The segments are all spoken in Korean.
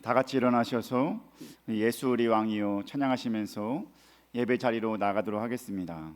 다 같이 일어나셔서 예수 우리 왕이요 찬양하시면서 예배 자리로 나가도록 하겠습니다.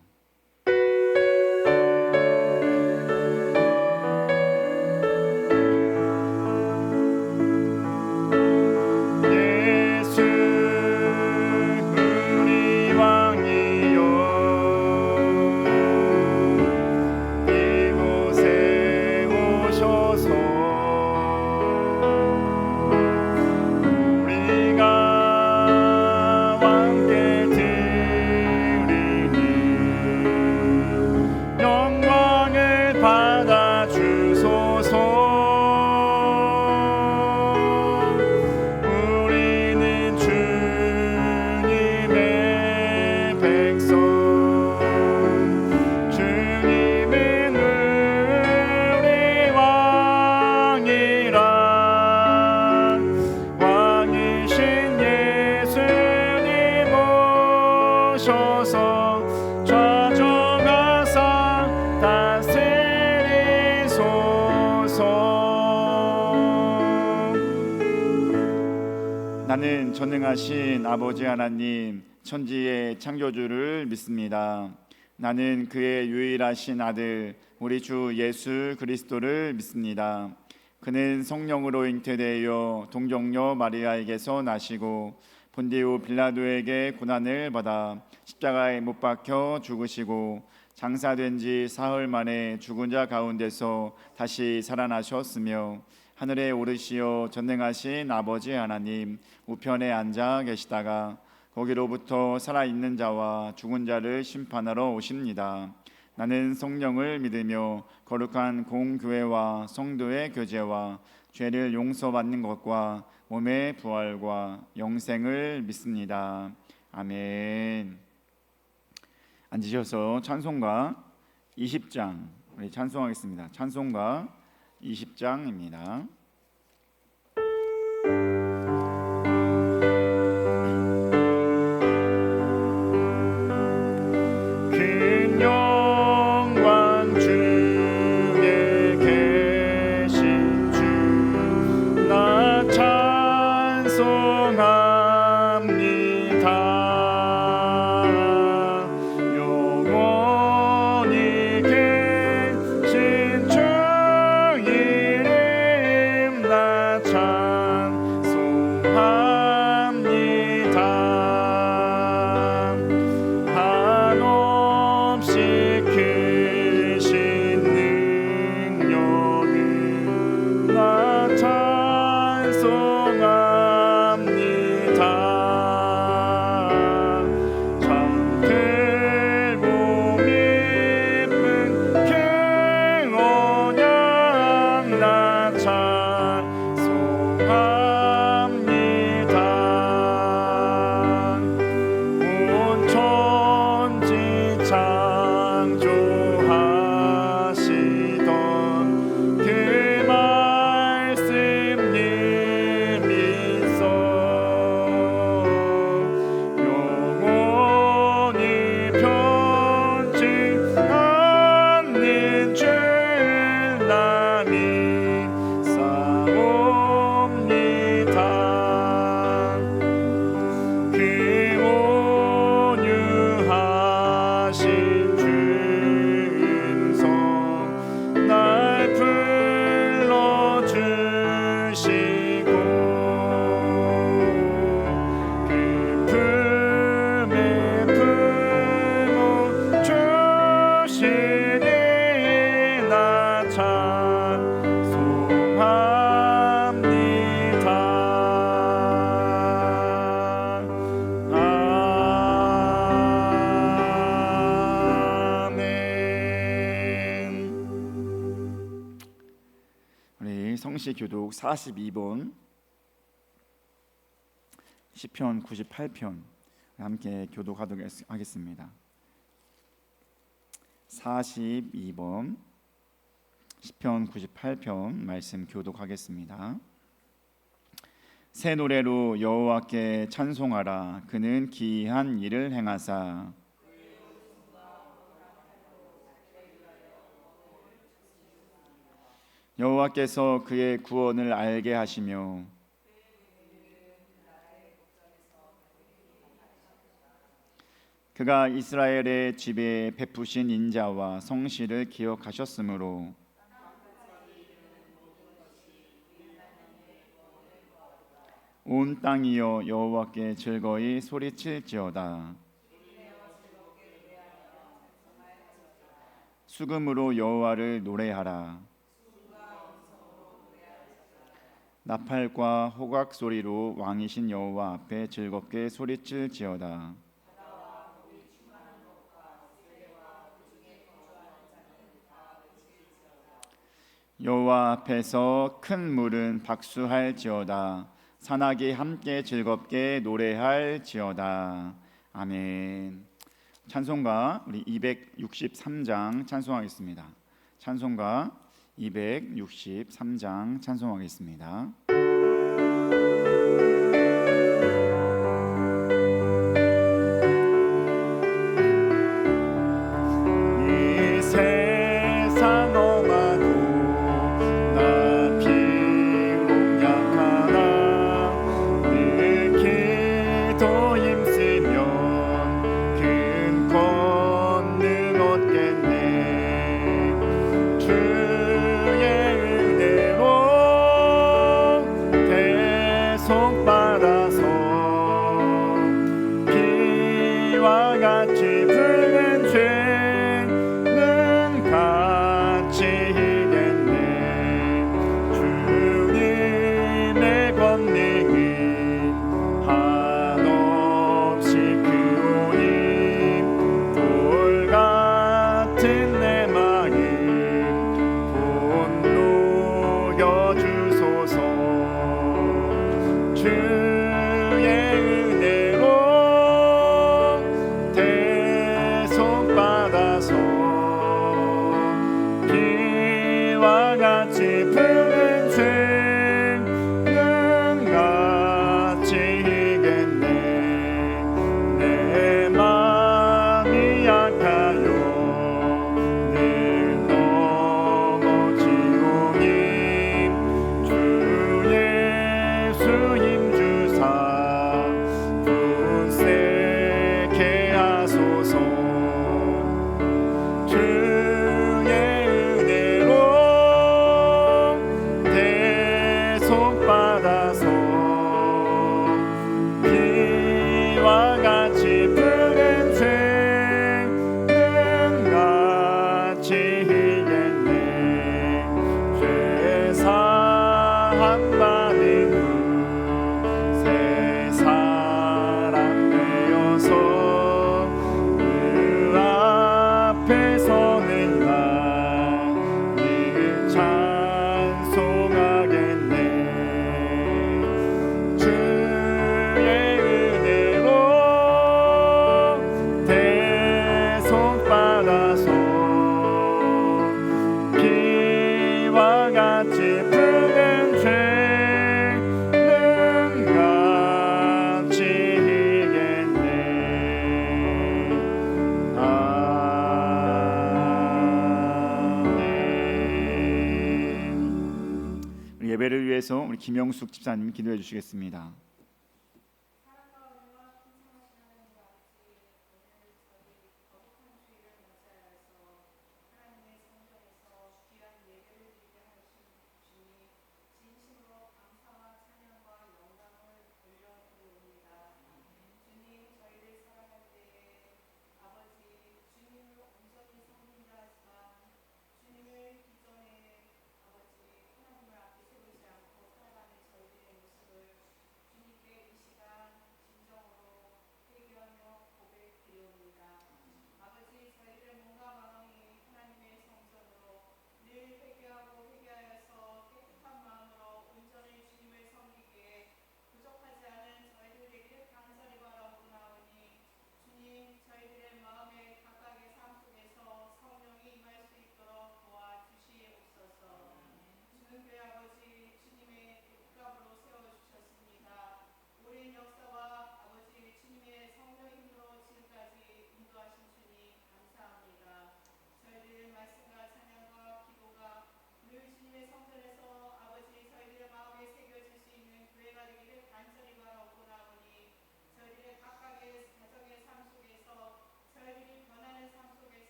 나는 전능하신 아버지 하나님 천지의 창조주를 믿습니다. 나는 그의 유일하신 아들 우리 주 예수 그리스도를 믿습니다. 그는 성령으로 잉태되어 동정녀 마리아에게서 나시고 본디오 빌라도에게 고난을 받아 십자가에 못 박혀 죽으시고 장사된 지 사흘 만에 죽은 자 가운데서 다시 살아나셨으며 하늘에 오르시어 전능하신 아버지 하나님 우편에 앉아 계시다가 거기로부터 살아있는 자와 죽은 자를 심판하러 오십니다. 나는 성령을 믿으며 거룩한 공교회와 성도의 교제와 죄를 용서받는 것과 몸의 부활과 영생을 믿습니다. 아멘. 앉으셔서 찬송가 20장 우리 찬송하겠습니다. 찬송가 20장입니다. 성시교독 42번 시편 98편 함께 교독하도록 하겠습니다. 42번 시편 98편 말씀 교독하겠습니다. 새 노래로 여호와께 찬송하라. 그는 기이한 일을 행하사 여호와께서 그의 구원을 알게 하시며 그가 이스라엘의 집에 베푸신 인자와 성실을 기억하셨으므로 온 땅이여 여호와께 즐거이 소리칠지어다. 수금으로 여호와를 노래하라. 나팔과 호각 소리로 왕이신 여호와 앞에 즐겁게 소리칠지어다. 여호와 앞에서 큰 물은 박수할지어다. 산악이 함께 즐겁게 노래할지어다. 아멘. 찬송가 우리 263장 찬송하겠습니다. 찬송가 263장 찬송하겠습니다. 이 세상 엄하도 나 비록 약하나 늘 기도 힘쓰면 큰 권능 얻겠네. 주의 은혜로 대속 받아서 비와 같이 붉은 죄는 같이 이겼네. 주님의 권능은 한없이 크오니 돌 같은 내 마음 분노여 주소서. 주의 은혜로 대속 받아서 비와 같이 푸른 죄는 같이 이겼네. 내 마음이 약하여 늘 넘어지오니 주 예수 힘주사 굳세게 하소서. 주의 은혜로 대속 받아서 비와 같이 푸른 죄는 같이 이겼네. 죄 사함 받은 후 새 사람 되어서 그 앞에 서는 날 늘 찬송하겠네. 주의 은혜로 대속 받아서 비와 같이 푸른 죄는 같이 이겼네. 아멘. 우리 예배를 위해서 우리 김영숙 집사님 기도해 주시겠습니다.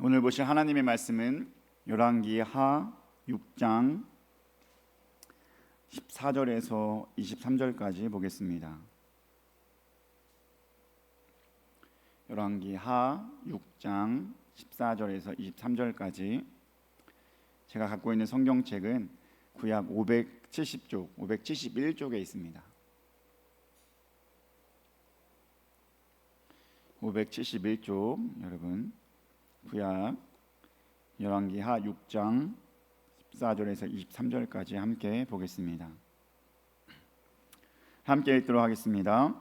오늘 보실 하나님의 말씀은 열왕기 하 6장 14절에서 23절까지 보겠습니다. 열왕기 하 6장 14절에서 23절까지. 제가 갖고 있는 성경책은 구약 570쪽, 571쪽에 있습니다. 571쪽, 여러분, 구약 열왕기 하 6장 14절에서 23절까지 함께 보겠습니다. 함께 읽도록 하겠습니다.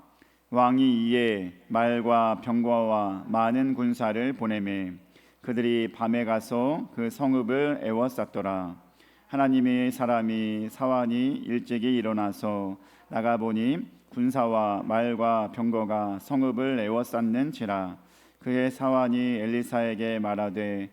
왕이 이에 말과 병거와 많은 군사를 보내매 그들이 밤에 가서 그 성읍을 에워쌌더라. 하나님의 사람이 사환이 일찍이 일어나서 나가보니 군사와 말과 병거가 성읍을 에워쌌는지라. 그의 사환이 엘리사에게 말하되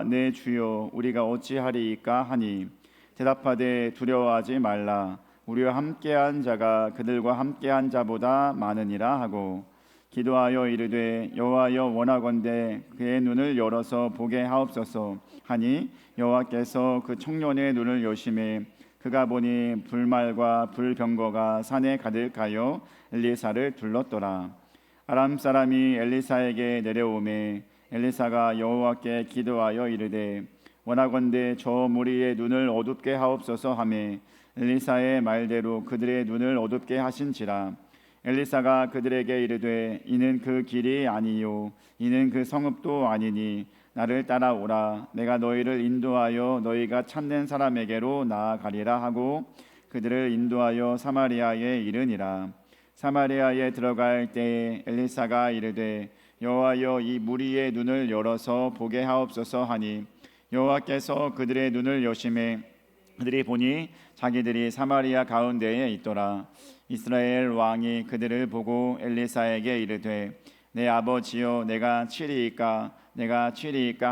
내 주여 우리가 어찌하리이까 하니 대답하되 두려워하지 말라. 우리와 함께한 자가 그들과 함께한 자보다 많으니라 하고 기도하여 이르되 여호와여 원하건대 그의 눈을 열어서 보게 하옵소서 하니 여호와께서 그 청년의 눈을 여심해 그가 보니 불말과 불병거가 산에 가득하여 엘리사를 둘렀더라. 아람 사람이 엘리사에게 내려오매 엘리사가 여호와께 기도하여 이르되 원하건대 저 무리의 눈을 어둡게 하옵소서 하매 엘리사의 말대로 그들의 눈을 어둡게 하신지라. 엘리사가 그들에게 이르되 이는 그 길이 아니요 이는 그 성읍도 아니니 나를 따라오라. 내가 너희를 인도하여 너희가 찾는 사람에게로 나아가리라 하고 그들을 인도하여 사마리아에 이르니라. 사마리아에 들어갈 때에 엘리사가 이르되 여호와여 이 무리의 눈을 열어서 보게 하옵소서 하니 여호와께서 그들의 눈을 여심해 그들이 보니 자기들이 사마리아 가운데에 있더라. 이스라엘 왕이 그들을 보고 엘리사에게 이르되 내 아버지여 내가 치리이까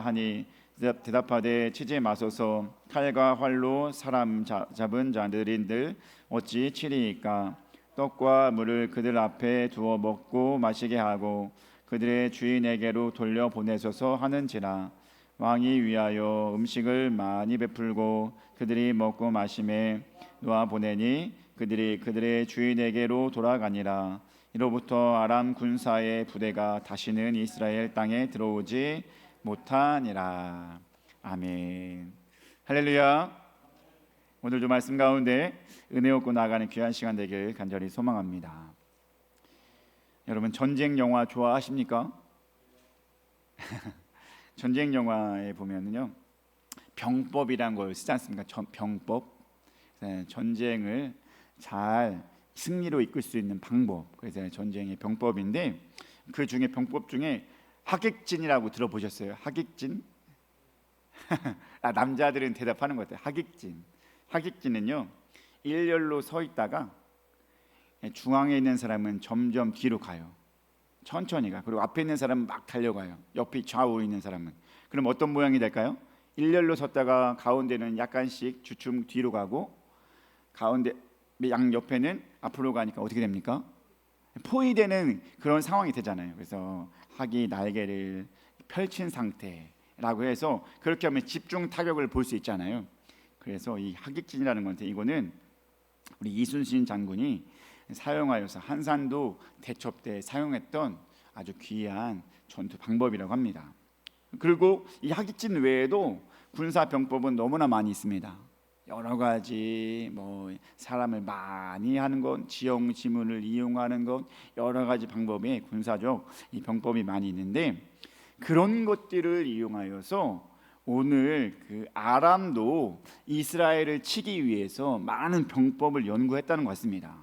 하니 대답하되 치지 마소서. 칼과 활로 사람 잡은 자들인들 어찌 치리이까. 떡과 물을 그들 앞에 두어 먹고 마시게 하고 그들의 주인에게로 돌려 보내소서 하는지라. 왕이 위하여 음식을 많이 베풀고 그들이 먹고 마심에 놓아 보내니 그들이 그들의 주인에게로 돌아가니라. 이로부터 아람 군사의 부대가 다시는 이스라엘 땅에 들어오지 못하니라. 아멘. 할렐루야. 오늘도 말씀 가운데 은혜 얻고 나가는 귀한 시간 되길 간절히 소망합니다. 여러분 전쟁 영화 좋아하십니까? 전쟁 영화에 보면은요 병법이란 걸 쓰지 않습니까? 병법, 전쟁을 잘 승리로 이끌 수 있는 방법. 그래서 전쟁의 병법인데 그 중에 병법 중에 하객진이라고 들어보셨어요? 하객진? 남자들은 대답하는 것 같아요. 하객진은요 일렬로 서 있다가 중앙에 있는 사람은 점점 뒤로 가요. 천천히 가. 그리고 앞에 있는 사람은 막 달려가요. 옆에 좌우에 있는 사람은. 그럼 어떤 모양이 될까요? 일렬로 섰다가 가운데는 약간씩 주춤 뒤로 가고 가운데 양 옆에는 앞으로 가니까 어떻게 됩니까? 포위되는 그런 상황이 되잖아요. 그래서 학이 날개를 펼친 상태라고 해서 그렇게 하면 집중 타격을 볼 수 있잖아요. 그래서 이 하객진이라는 건데 이거는 우리 이순신 장군이 사용하여서 한산도 대첩 때 사용했던 아주 귀한 전투 방법이라고 합니다. 그리고 이 하객진 외에도 군사 병법은 너무나 많이 있습니다. 여러 가지 사람을 많이 하는 것, 지형 지문을 이용하는 것, 여러 가지 방법의 군사적 이 병법이 많이 있는데 그런 것들을 이용하여서 오늘 그 아람도 이스라엘을 치기 위해서 많은 병법을 연구했다는 것 같습니다.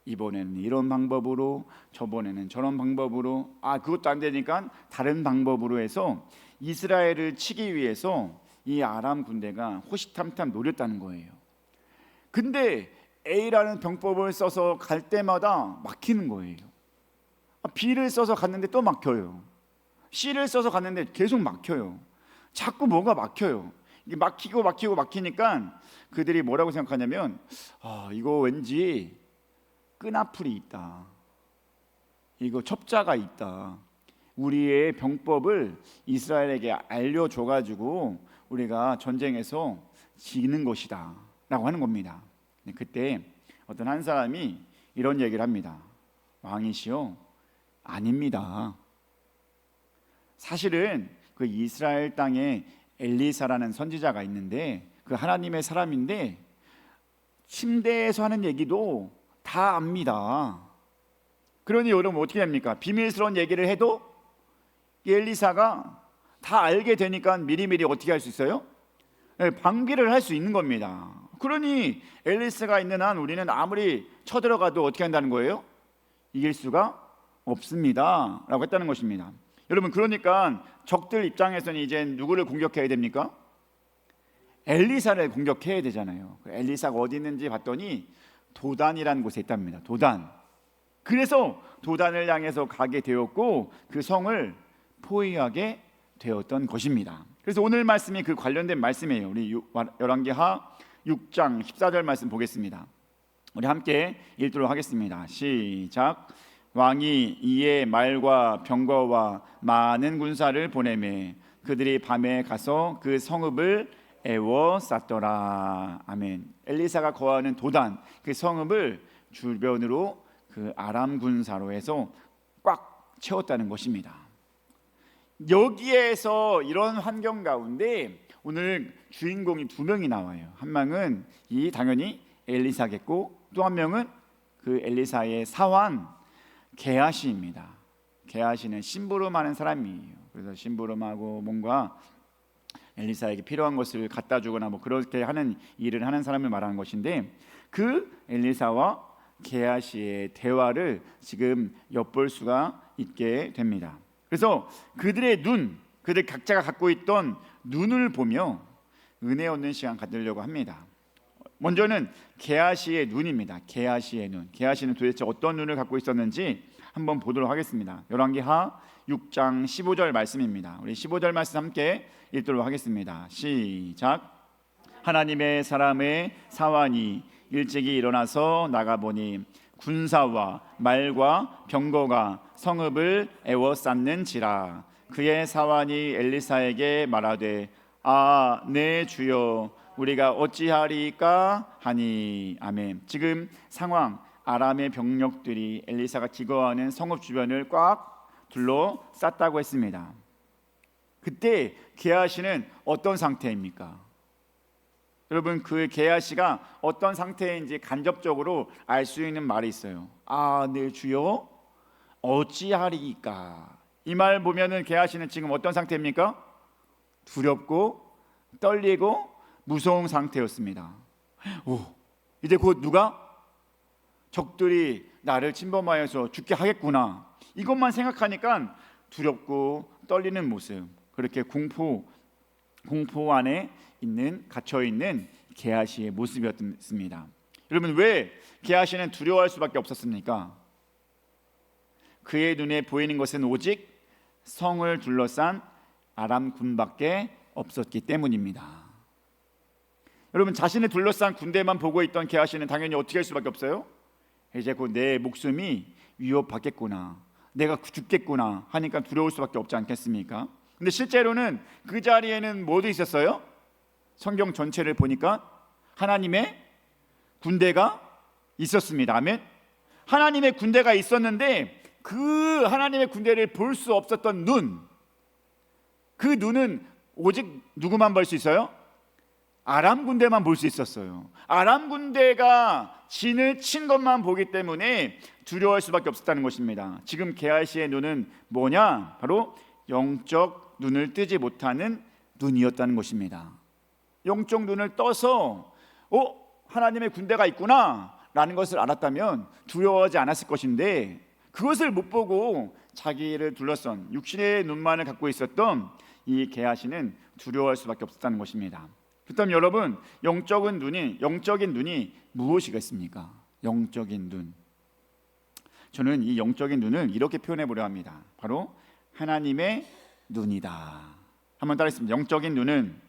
이번에는 이런 방법으로, 저번에는 저런 방법으로, 그것도 안 되니까 다른 방법으로 해서 이스라엘을 치기 위해서 이 아람 군대가 호시탐탐 노렸다는 거예요. 근데 A라는 병법을 써서 갈 때마다 막히는 거예요. B를 써서 갔는데 또 막혀요. C를 써서 갔는데 계속 막혀요. 자꾸 뭐가 막혀요. 이게 막히니까 그들이 뭐라고 생각하냐면 이거 왠지 끈앞풀이 있다. 이거 첩자가 있다. 우리의 병법을 이스라엘에게 알려줘가지고 우리가 전쟁에서 지는 것이다 라고 하는 겁니다. 그때 어떤 한 사람이 이런 얘기를 합니다. 왕이시여, 아닙니다. 사실은 그 이스라엘 땅에 엘리사라는 선지자가 있는데 그 하나님의 사람인데 침대에서 하는 얘기도 다 압니다. 그러니 여러분 어떻게 됩니까? 비밀스러운 얘기를 해도 엘리사가 다 알게 되니까 미리미리 어떻게 할 수 있어요? 방비를 할 수 있는 겁니다. 그러니 엘리사가 있는 한 우리는 아무리 쳐들어가도 어떻게 한다는 거예요? 이길 수가 없습니다 라고 했다는 것입니다. 여러분, 그러니까 적들 입장에서는 이제 누구를 공격해야 됩니까? 엘리사를 공격해야 되잖아요. 엘리사가 어디 있는지 봤더니 도단이라는 곳에 있답니다. 도단. 그래서 도단을 향해서 가게 되었고 그 성을 포위하게 되었던 것입니다. 그래서 오늘 말씀이 그 관련된 말씀이에요. 우리 열왕기하 6장 14절 말씀 보겠습니다. 우리 함께 읽도록 하겠습니다. 시작. 왕이 이에 말과 병거와 많은 군사를 보내매 그들이 밤에 가서 그 성읍을 에워쌌더라. 아멘. 엘리사가 거하는 도단 그 성읍을 주변으로 그 아람 군사로 해서 꽉 채웠다는 것입니다. 여기에서 이런 환경 가운데 오늘 주인공이 두 명이 나와요. 한 명은 당연히 엘리사겠고 또 한 명은 그 엘리사의 사환 게하시입니다. 게하시는 심부름하는 사람이에요. 그래서 심부름하고 뭔가 엘리사에게 필요한 것을 갖다 주거나 뭐 그렇게 하는 일을 하는 사람을 말하는 것인데 그 엘리사와 게하시의 대화를 지금 엿볼 수가 있게 됩니다. 그래서 그들의 그들 각자가 갖고 있던 눈을 보며 은혜 얻는 시간 갖으려고 합니다. 먼저는 게하시의 눈입니다. 게하시의 눈. 게하시는 도대체 어떤 눈을 갖고 있었는지 한번 보도록 하겠습니다. 열왕기하 6장 15절 말씀입니다. 우리 15절 말씀 함께 읽도록 하겠습니다. 시작. 하나님의 사람의 사환이 일찍이 일어나서 나가보니 군사와 말과 병거가 성읍을 에워쌌는지라. 그의 사환이 엘리사에게 말하되 내 주여 우리가 어찌하리까 하니. 아멘. 지금 상황, 아람의 병력들이 엘리사가 기거하는 성읍 주변을 꽉 둘러쌌다고 했습니다. 그때 게하시는 어떤 상태입니까? 여러분, 그 게하시가 어떤 상태인지 간접적으로 알 수 있는 말이 있어요. 네 주여 어찌하리까. 이 말 보면은 게하시는 지금 어떤 상태입니까? 두렵고 떨리고 무서운 상태였습니다. 이제 곧 누가? 적들이 나를 침범하여서 죽게 하겠구나. 이것만 생각하니까 두렵고 떨리는 모습, 그렇게 공포 안에 갇혀 있는 게하시의 모습이었습니다. 여러분, 왜 게하시는 두려워할 수밖에 없었습니까? 그의 눈에 보이는 것은 오직 성을 둘러싼 아람 군밖에 없었기 때문입니다. 여러분, 자신을 둘러싼 군대만 보고 있던 게하시는 당연히 어떻게 할 수밖에 없어요? 이제 곧 내 목숨이 위협받겠구나, 내가 죽겠구나 하니까 두려울 수밖에 없지 않겠습니까? 근데 실제로는 그 자리에는 뭐도 있었어요? 성경 전체를 보니까 하나님의 군대가 있었습니다. 아멘. 하나님의 군대가 있었는데 그 하나님의 군대를 볼 수 없었던 그 눈은 오직 누구만 볼 수 있어요? 아람 군대만 볼 수 있었어요. 아람 군대가 진을 친 것만 보기 때문에 두려워할 수밖에 없었다는 것입니다. 지금 게하시의 눈은 뭐냐? 바로 영적 눈을 뜨지 못하는 눈이었다는 것입니다. 영적 눈을 떠서 하나님의 군대가 있구나 라는 것을 알았다면 두려워하지 않았을 것인데, 그것을 못 보고 자기를 둘러싼 육신의 눈만을 갖고 있었던 이 게하시는 두려워할 수밖에 없었다는 것입니다. 그렇다면 여러분, 영적인 눈이 무엇이겠습니까? 영적인 눈. 저는 이 영적인 눈을 이렇게 표현해 보려 합니다. 바로 하나님의 눈이다. 한번 따라했습니다. 영적인 눈은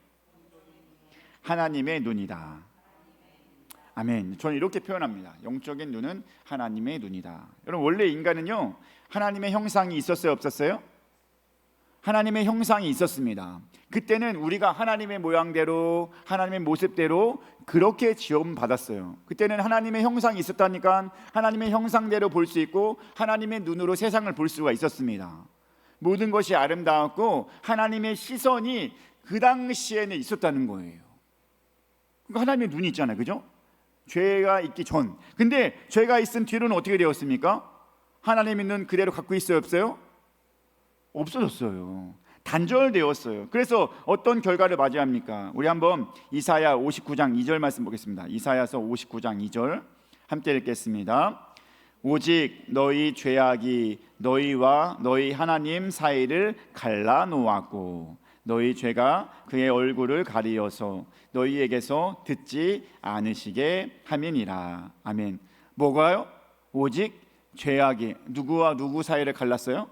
하나님의 눈이다. 아멘. 저는 이렇게 표현합니다. 영적인 눈은 하나님의 눈이다. 여러분, 원래 인간은요 하나님의 형상이 있었어요, 없었어요? 하나님의 형상이 있었습니다. 그때는 우리가 하나님의 모양대로 하나님의 모습대로 그렇게 지음 받았어요. 그때는 하나님의 형상이 있었다니까 하나님의 형상대로 볼 수 있고 하나님의 눈으로 세상을 볼 수가 있었습니다. 모든 것이 아름다웠고 하나님의 시선이 그 당시에는 있었다는 거예요. 그러니까 하나님의 눈이 있잖아요, 그죠? 죄가 있기 전. 근데 죄가 있은 뒤로는 어떻게 되었습니까? 하나님의 눈 그대로 갖고 있어요, 없어요? 없어졌어요. 단절되었어요. 그래서 어떤 결과를 맞이합니까? 우리 한번 이사야 59장 2절 말씀 보겠습니다. 이사야서 59장 2절 함께 읽겠습니다. 오직 너희 죄악이 너희와 너희 하나님 사이를 갈라놓았고 너희 죄가 그의 얼굴을 가리어서 너희에게서 듣지 않으시게 함이니라. 아멘. 뭐가요? 오직 죄악이 누구와 누구 사이를 갈랐어요?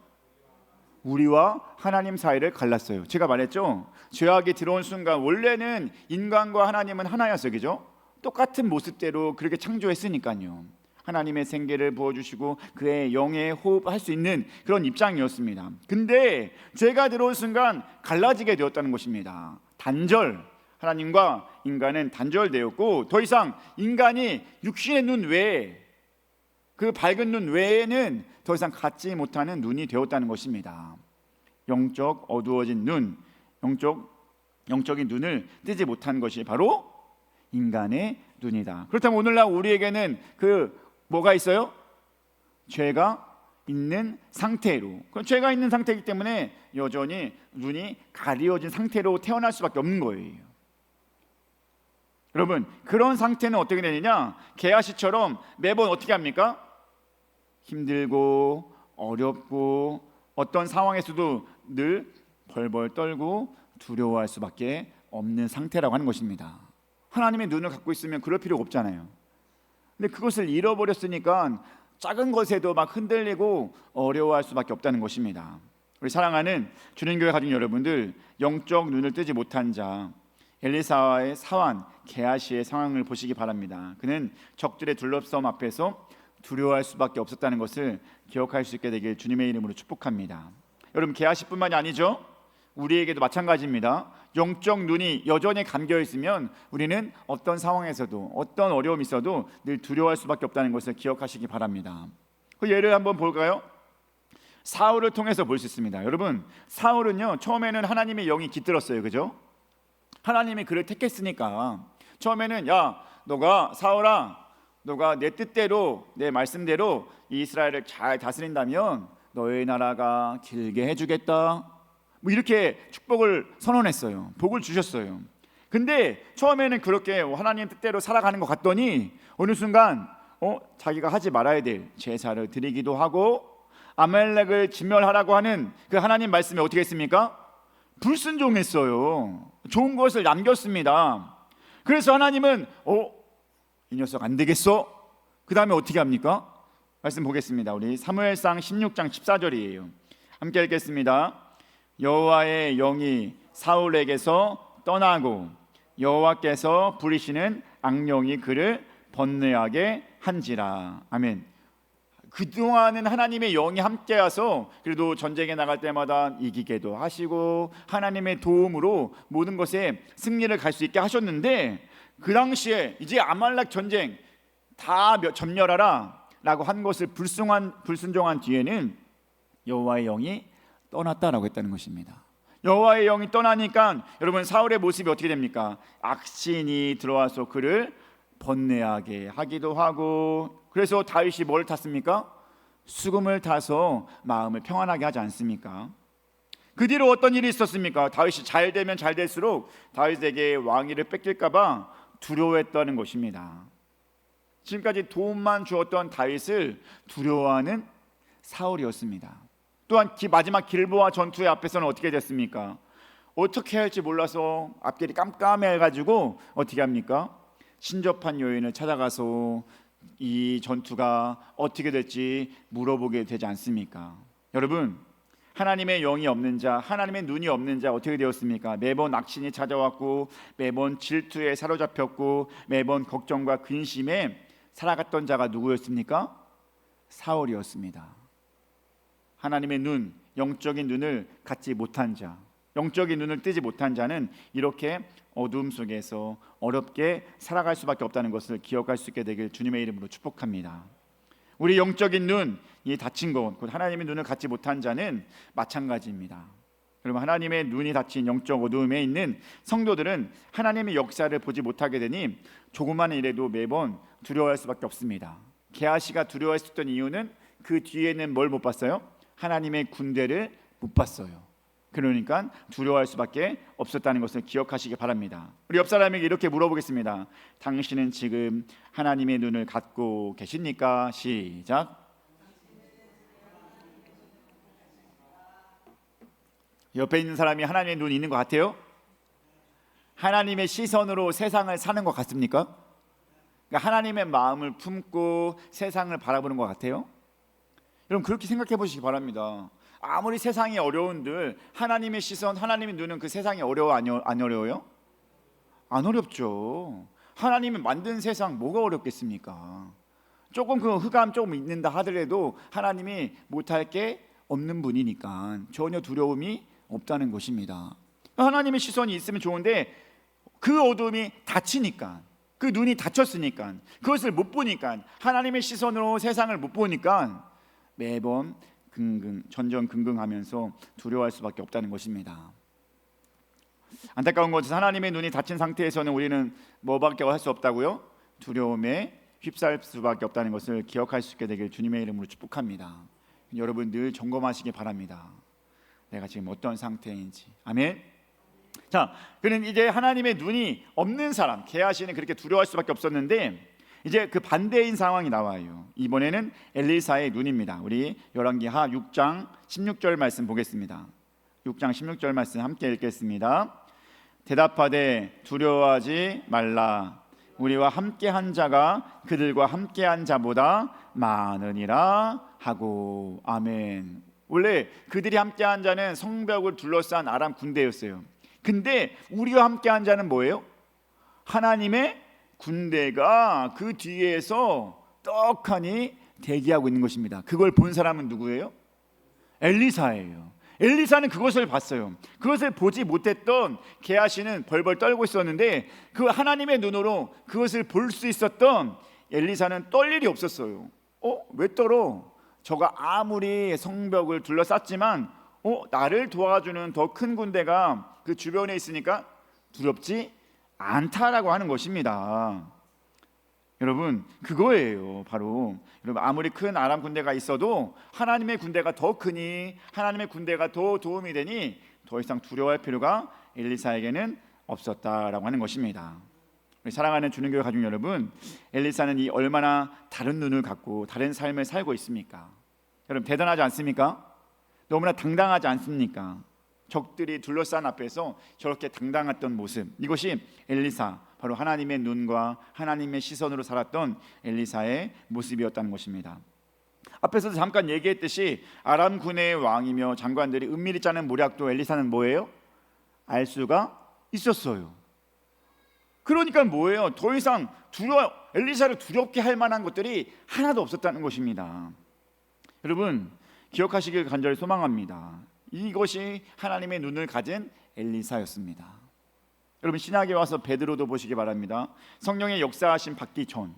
우리와 하나님 사이를 갈랐어요. 제가 말했죠, 죄악이 들어온 순간 원래는 인간과 하나님은 하나였어요, 그죠? 똑같은 모습대로 그렇게 창조했으니까요. 하나님의 생기를 부어주시고 그의 영에 호흡할 수 있는 그런 입장이었습니다. 근데 죄가 들어온 순간 갈라지게 되었다는 것입니다. 단절, 하나님과 인간은 단절되었고 더 이상 인간이 육신의 눈 외에, 그 밝은 눈 외에는 더 이상 갖지 못하는 눈이 되었다는 것입니다. 영적 어두워진 눈, 영적인 눈을 뜨지 못한 것이 바로 인간의 눈이다. 그렇다면 오늘날 우리에게는 뭐가 있어요? 죄가 있는 상태로, 죄가 있는 상태이기 때문에 여전히 눈이 가려진 상태로 태어날 수밖에 없는 거예요. 여러분, 그런 상태는 어떻게 되느냐? 게하시처럼 매번 어떻게 합니까? 힘들고 어렵고 어떤 상황에서도 늘 벌벌 떨고 두려워할 수밖에 없는 상태라고 하는 것입니다. 하나님의 눈을 갖고 있으면 그럴 필요가 없잖아요. 근데 그것을 잃어버렸으니까 작은 것에도 막 흔들리고 어려워할 수밖에 없다는 것입니다. 우리 사랑하는 주님교회 가족 여러분들, 영적 눈을 뜨지 못한 자 엘리사와의 사환 게하시의 상황을 보시기 바랍니다. 그는 적들의 둘러싸움 앞에서 두려워할 수밖에 없었다는 것을 기억할 수 있게 되길 주님의 이름으로 축복합니다. 여러분, 게하시뿐만이 아니죠. 우리에게도 마찬가지입니다. 영적 눈이 여전히 감겨 있으면 우리는 어떤 상황에서도 어떤 어려움이 있어도 늘 두려워할 수밖에 없다는 것을 기억하시기 바랍니다. 그 예를 한번 볼까요? 사울을 통해서 볼 수 있습니다. 여러분, 사울은요 처음에는 하나님의 영이 깃들었어요, 그죠? 하나님이 그를 택했으니까 처음에는 야, 사울아, 너가 내 뜻대로 내 말씀대로 이스라엘을 잘 다스린다면 너의 나라가 길게 해주겠다, 뭐 이렇게 축복을 선언했어요. 복을 주셨어요. 근데 처음에는 그렇게 하나님 뜻대로 살아가는 것 같더니 어느 순간 자기가 하지 말아야 될 제사를 드리기도 하고 아말렉을 진멸하라고 하는 그 하나님 말씀에 어떻게 했습니까? 불순종했어요. 좋은 것을 남겼습니다. 그래서 하나님은 이 녀석 안 되겠어? 그 다음에 어떻게 합니까? 말씀 보겠습니다. 우리 사무엘상 16장 14절이에요. 함께 읽겠습니다. 여호와의 영이 사울에게서 떠나고 여호와께서 부리시는 악령이 그를 번뇌하게 한지라. 아멘. 그동안은 하나님의 영이 함께하서 그래도 전쟁에 나갈 때마다 이기게도 하시고 하나님의 도움으로 모든 것에 승리를 갈 수 있게 하셨는데, 그 당시에 이제 아말렉 전쟁 다 전멸하라 라고 한 것을 불순종한 뒤에는 여호와의 영이 떠났다라고 했다는 것입니다. 여호와의 영이 떠나니까 여러분, 사울의 모습이 어떻게 됩니까? 악신이 들어와서 그를 번뇌하게 하기도 하고, 그래서 다윗이 뭘 탔습니까? 수금을 타서 마음을 평안하게 하지 않습니까? 그 뒤로 어떤 일이 있었습니까? 다윗이 잘 되면 잘 될수록 다윗에게 왕위를 뺏길까 봐 두려워했다는 것입니다. 지금까지 도움만 주었던 다윗을 두려워하는 사울이었습니다. 또한 마지막 길보아 전투의 앞에서는 어떻게 됐습니까? 어떻게 할지 몰라서 앞길이 깜깜해가지고 어떻게 합니까? 신접한 여인을 찾아가서 이 전투가 어떻게 될지 물어보게 되지 않습니까? 여러분, 하나님의 영이 없는 자, 하나님의 눈이 없는 자 어떻게 되었습니까? 매번 악신이 찾아왔고 매번 질투에 사로잡혔고 매번 걱정과 근심에 살아갔던 자가 누구였습니까? 사울이었습니다. 하나님의 눈, 영적인 눈을 갖지 못한 자, 영적인 눈을 뜨지 못한 자는 이렇게 어두움 속에서 어렵게 살아갈 수밖에 없다는 것을 기억할 수 있게 되길 주님의 이름으로 축복합니다. 우리 영적인 눈이 닫힌 것, 곧 하나님의 눈을 갖지 못한 자는 마찬가지입니다. 여러분, 하나님의 눈이 닫힌 영적 어두움에 있는 성도들은 하나님의 역사를 보지 못하게 되니 조그만 일에도 매번 두려워할 수밖에 없습니다. 게하시가 두려워했었던 이유는 그 뒤에는 뭘 못 봤어요? 하나님의 군대를 못 봤어요. 그러니까 두려워할 수밖에 없었다는 것을 기억하시기 바랍니다. 우리 옆 사람에게 이렇게 물어보겠습니다. 당신은 지금 하나님의 눈을 갖고 계십니까? 시작. 옆에 있는 사람이 하나님의 눈이 있는 것 같아요? 하나님의 시선으로 세상을 사는 것 같습니까? 그러니까 하나님의 마음을 품고 세상을 바라보는 것 같아요? 여러분, 그렇게 생각해 보시기 바랍니다. 아무리 세상이 어려운들 하나님의 시선, 하나님의 눈은 그 세상이 어려워 안 어려워요? 안 어렵죠. 하나님이 만든 세상 뭐가 어렵겠습니까? 조금 그 흑암 조금 있는다 하더라도 하나님이 못할 게 없는 분이니까 전혀 두려움이 없다는 것입니다. 하나님의 시선이 있으면 좋은데 그 어둠이 닫히니까, 그 눈이 닫혔으니까, 그것을 못 보니까, 하나님의 시선으로 세상을 못 보니까 매번 전전긍긍하면서 두려워할 수밖에 없다는 것입니다. 안타까운 것은 하나님의 눈이 닫힌 상태에서는 우리는 뭐밖에 할 수 없다고요? 두려움에 휩싸일 수밖에 없다는 것을 기억할 수 있게 되길 주님의 이름으로 축복합니다. 여러분, 늘 점검하시기 바랍니다. 내가 지금 어떤 상태인지. 아멘. 자, 그는 이제 하나님의 눈이 없는 사람, 게하시는 그렇게 두려워할 수밖에 없었는데 이제 그 반대인 상황이 나와요. 이번에는 엘리사의 눈입니다. 우리 열왕기하 6장 16절 말씀 보겠습니다. 6장 16절 말씀 함께 읽겠습니다. 대답하되 두려워하지 말라. 우리와 함께한 자가 그들과 함께한 자보다 많으니라 하고. 아멘. 원래 그들이 함께한 자는 성벽을 둘러싼 아람 군대였어요. 근데 우리와 함께한 자는 뭐예요? 하나님의 군대가 그 뒤에서 떡하니 대기하고 있는 것입니다. 그걸 본 사람은 누구예요? 엘리사예요. 엘리사는 그것을 봤어요. 그것을 보지 못했던 게하시는 벌벌 떨고 있었는데 그 하나님의 눈으로 그것을 볼 수 있었던 엘리사는 떨 일이 없었어요. 왜 떨어? 저가 아무리 성벽을 둘러쌌지만 나를 도와주는 더 큰 군대가 그 주변에 있으니까 두렵지 않다라고 하는 것입니다. 여러분, 그거예요. 바로 여러분, 아무리 큰 아람 군대가 있어도 하나님의 군대가 더 크니, 하나님의 군대가 더 도움이 되니 더 이상 두려워할 필요가 엘리사에게는 없었다라고 하는 것입니다. 우리 사랑하는 주님교회 가족 여러분, 엘리사는 이 얼마나 다른 눈을 갖고 다른 삶을 살고 있습니까? 여러분, 대단하지 않습니까? 너무나 당당하지 않습니까? 적들이 둘러싼 앞에서 저렇게 당당했던 모습, 이것이 엘리사, 바로 하나님의 눈과 하나님의 시선으로 살았던 엘리사의 모습이었다는 것입니다. 앞에서도 잠깐 얘기했듯이 아람 군의 왕이며 장관들이 은밀히 짜는 모략도 엘리사는 뭐예요? 알 수가 있었어요. 그러니까 뭐예요? 더 이상 엘리사를 두렵게 할 만한 것들이 하나도 없었다는 것입니다. 여러분, 기억하시길 간절히 소망합니다. 이것이 하나님의 눈을 가진 엘리사였습니다. 여러분, 신약에 와서 베드로도 보시기 바랍니다. 성령의 역사하심 받기 전,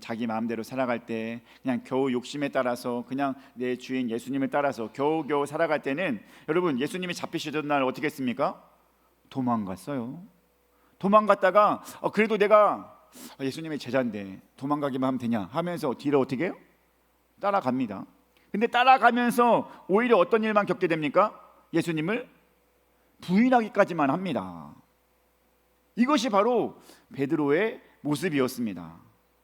자기 마음대로 살아갈 때, 그냥 겨우 욕심에 따라서, 그냥 내 주인 예수님을 따라서 겨우겨우 살아갈 때는, 여러분, 예수님이 잡히시던 날 어떻게 했습니까? 도망갔어요. 도망갔다가 그래도 내가 예수님의 제자인데 도망가기만 하면 되냐 하면서 뒤로 어떻게 해요? 따라갑니다. 근데 따라가면서 오히려 어떤 일만 겪게 됩니까? 예수님을 부인하기까지만 합니다. 이것이 바로 베드로의 모습이었습니다.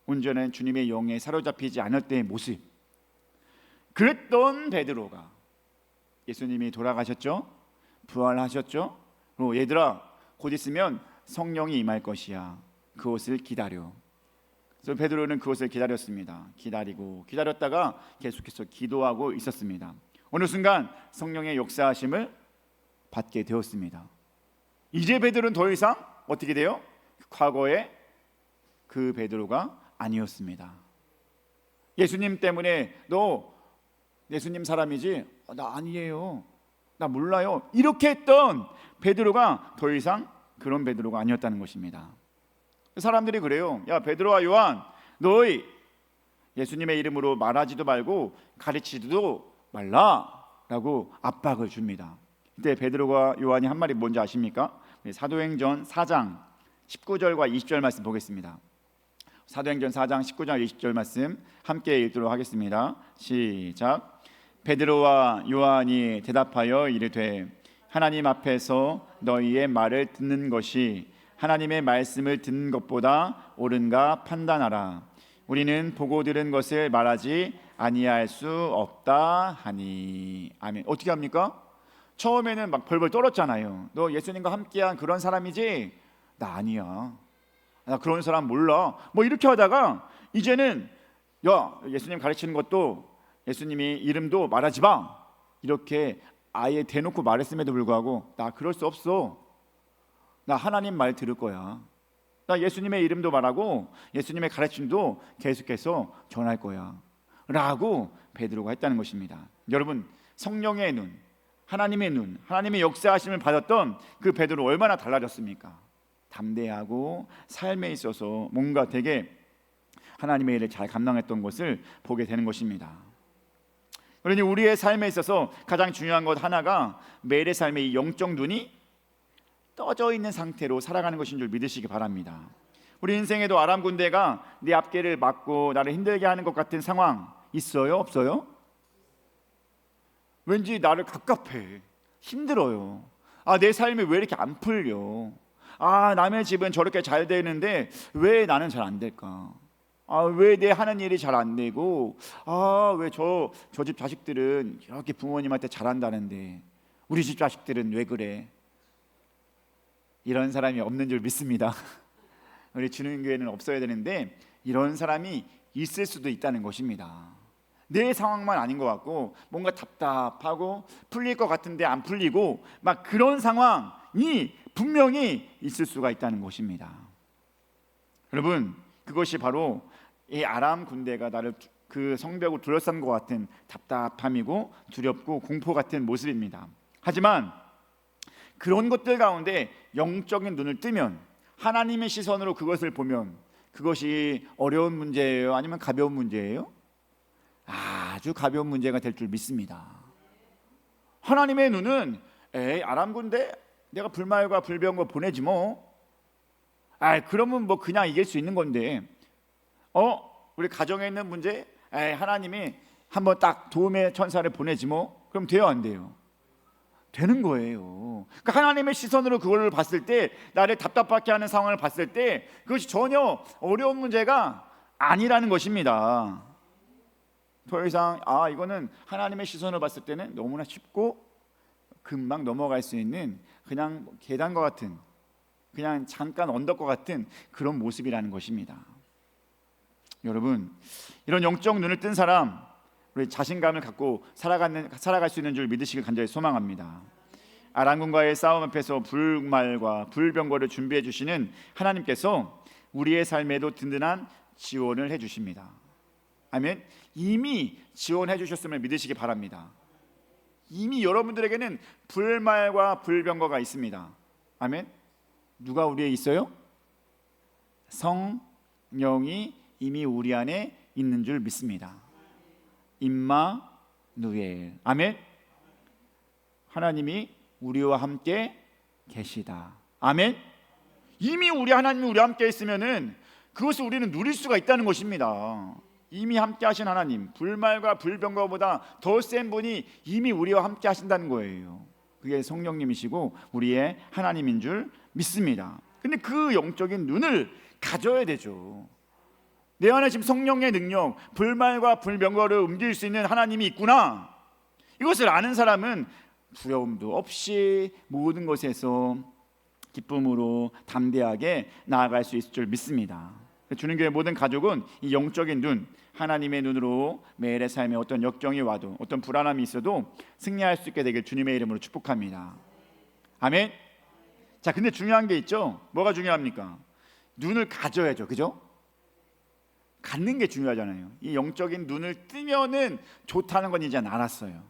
온전한 주님의 영에 사로잡히지 않을 때의 모습. 그랬던 베드로가 예수님이 돌아가셨죠? 부활하셨죠? 얘들아, 곧 있으면 성령이 임할 것이야. 그것을 기다려. 그래서 베드로는 그것을 기다렸습니다. 기다렸다가 계속해서 기도하고 있었습니다. 어느 순간 성령의 역사하심을 받게 되었습니다. 이제 베드로는 더 이상 어떻게 돼요? 과거의 그 베드로가 아니었습니다. 예수님 때문에 너 예수님 사람이지? 나 아니에요, 나 몰라요, 이렇게 했던 베드로가 더 이상 그런 베드로가 아니었다는 것입니다. 사람들이 그래요. 야, 베드로와 요한, 너희 예수님의 이름으로 말하지도 말고 가르치지도 말라라고 압박을 줍니다. 그때 베드로와 요한이 한 말이 뭔지 아십니까? 사도행전 4장 19절과 20절 말씀 보겠습니다. 사도행전 4장 19절 20절 말씀 함께 읽도록 하겠습니다. 시작. 베드로와 요한이 대답하여 이르되 하나님 앞에서 너희의 말을 듣는 것이 하나님의 말씀을 듣는 것보다 옳은가 판단하라. 우리는 보고 들은 것을 말하지 아니할 수 없다 하니. 아멘. 어떻게 합니까? 처음에는 막 벌벌 떨었잖아요. 너 예수님과 함께한 그런 사람이지? 나 아니야, 나 그런 사람 몰라, 뭐 이렇게 하다가 이제는 야, 예수님 가르치는 것도 예수님이 이름도 말하지 마, 이렇게 아예 대놓고 말했음에도 불구하고 나 그럴 수 없어, 나 하나님 말 들을 거야, 나 예수님의 이름도 말하고 예수님의 가르침도 계속해서 전할 거야 라고 베드로가 했다는 것입니다. 여러분, 성령의 눈, 하나님의 눈, 하나님의 역사하심을 받았던 그 베드로 얼마나 달라졌습니까? 담대하고 삶에 있어서 뭔가 되게 하나님의 일을 잘 감당했던 것을 보게 되는 것입니다. 그러니 우리의 삶에 있어서 가장 중요한 것 하나가 매일의 삶의 이 영적 눈이 떠져 있는 상태로 살아가는 것인 줄 믿으시기 바랍니다. 우리 인생에도 아람 군대가 내 앞길을 막고 나를 힘들게 하는 것 같은 상황 있어요? 없어요? 왠지 나를 갑갑해, 힘들어요. 내 삶이 왜 이렇게 안 풀려? 남의 집은 저렇게 잘 되는데 왜 나는 잘 안 될까? 왜 내 하는 일이 잘 안 되고, 왜 저 집 자식들은 이렇게 부모님한테 잘한다는데 우리 집 자식들은 왜 그래? 이런 사람이 없는 줄 믿습니다. 우리 주는 교회는 없어야 되는데 이런 사람이 있을 수도 있다는 것입니다. 내 상황만 아닌 것 같고 뭔가 답답하고 풀릴 것 같은데 안 풀리고 막 그런 상황이 분명히 있을 수가 있다는 것입니다. 여러분, 그것이 바로 이 아람 군대가 나를 그 성벽을 둘러싼 것 같은 답답함이고 두렵고 공포 같은 모습입니다. 하지만 그런 것들 가운데 영적인 눈을 뜨면, 하나님의 시선으로 그것을 보면 그것이 어려운 문제예요? 아니면 가벼운 문제예요? 아주 가벼운 문제가 될 줄 믿습니다. 하나님의 눈은 아람 군대 내가 불말과 불병거 보내지 뭐. 그러면 뭐 그냥 이길 수 있는 건데. 우리 가정에 있는 문제 하나님이 한번 딱 도움의 천사를 보내지 뭐. 그럼 돼요, 안 돼요? 되는 거예요. 그러니까 하나님의 시선으로 그걸 봤을 때, 나를 답답하게 하는 상황을 봤을 때 그것이 전혀 어려운 문제가 아니라는 것입니다. 더 이상 이거는 하나님의 시선으로 봤을 때는 너무나 쉽고 금방 넘어갈 수 있는 그냥 계단과 같은, 그냥 잠깐 언덕과 같은 그런 모습이라는 것입니다. 여러분, 이런 영적 눈을 뜬 사람, 우리 자신감을 갖고 살아갈 수 있는 줄 믿으시길 간절히 소망합니다. 아람군과의 싸움 앞에서 불말과 불병거를 준비해 주시는 하나님께서 우리의 삶에도 든든한 지원을 해 주십니다. 아멘. 이미 지원해 주셨음을 믿으시기 바랍니다. 이미 여러분들에게는 불말과 불병거가 있습니다. 아멘. 누가 우리에 있어요? 성령이 이미 우리 안에 있는 줄 믿습니다. 임마누엘. 아멘. 하나님이 우리와 함께 계시다. 아멘. 이미 하나님이 우리와 함께 있으면은 그것을 우리는 누릴 수가 있다는 것입니다. 이미 함께 하신 하나님, 불말과 불병거보다 더 센 분이 이미 우리와 함께 하신다는 거예요. 그게 성령님이시고 우리의 하나님인 줄 믿습니다. 근데 그 영적인 눈을 가져야 되죠. 내 안에 지금 성령의 능력, 불말과 불병거를 움직일 수 있는 하나님이 있구나. 이것을 아는 사람은 두려움도 없이 모든 것에서 기쁨으로 담대하게 나아갈 수 있을 줄 믿습니다. 주는 교회 모든 가족은 이 영적인 눈, 하나님의 눈으로 매일의 삶에 어떤 역경이 와도, 어떤 불안함이 있어도 승리할 수 있게 되길 주님의 이름으로 축복합니다. 아멘. 자, 근데 중요한 게 있죠. 뭐가 중요합니까? 눈을 가져야죠. 그죠? 갖는 게 중요하잖아요. 이 영적인 눈을 뜨면은 좋다는 건 이제 알았어요.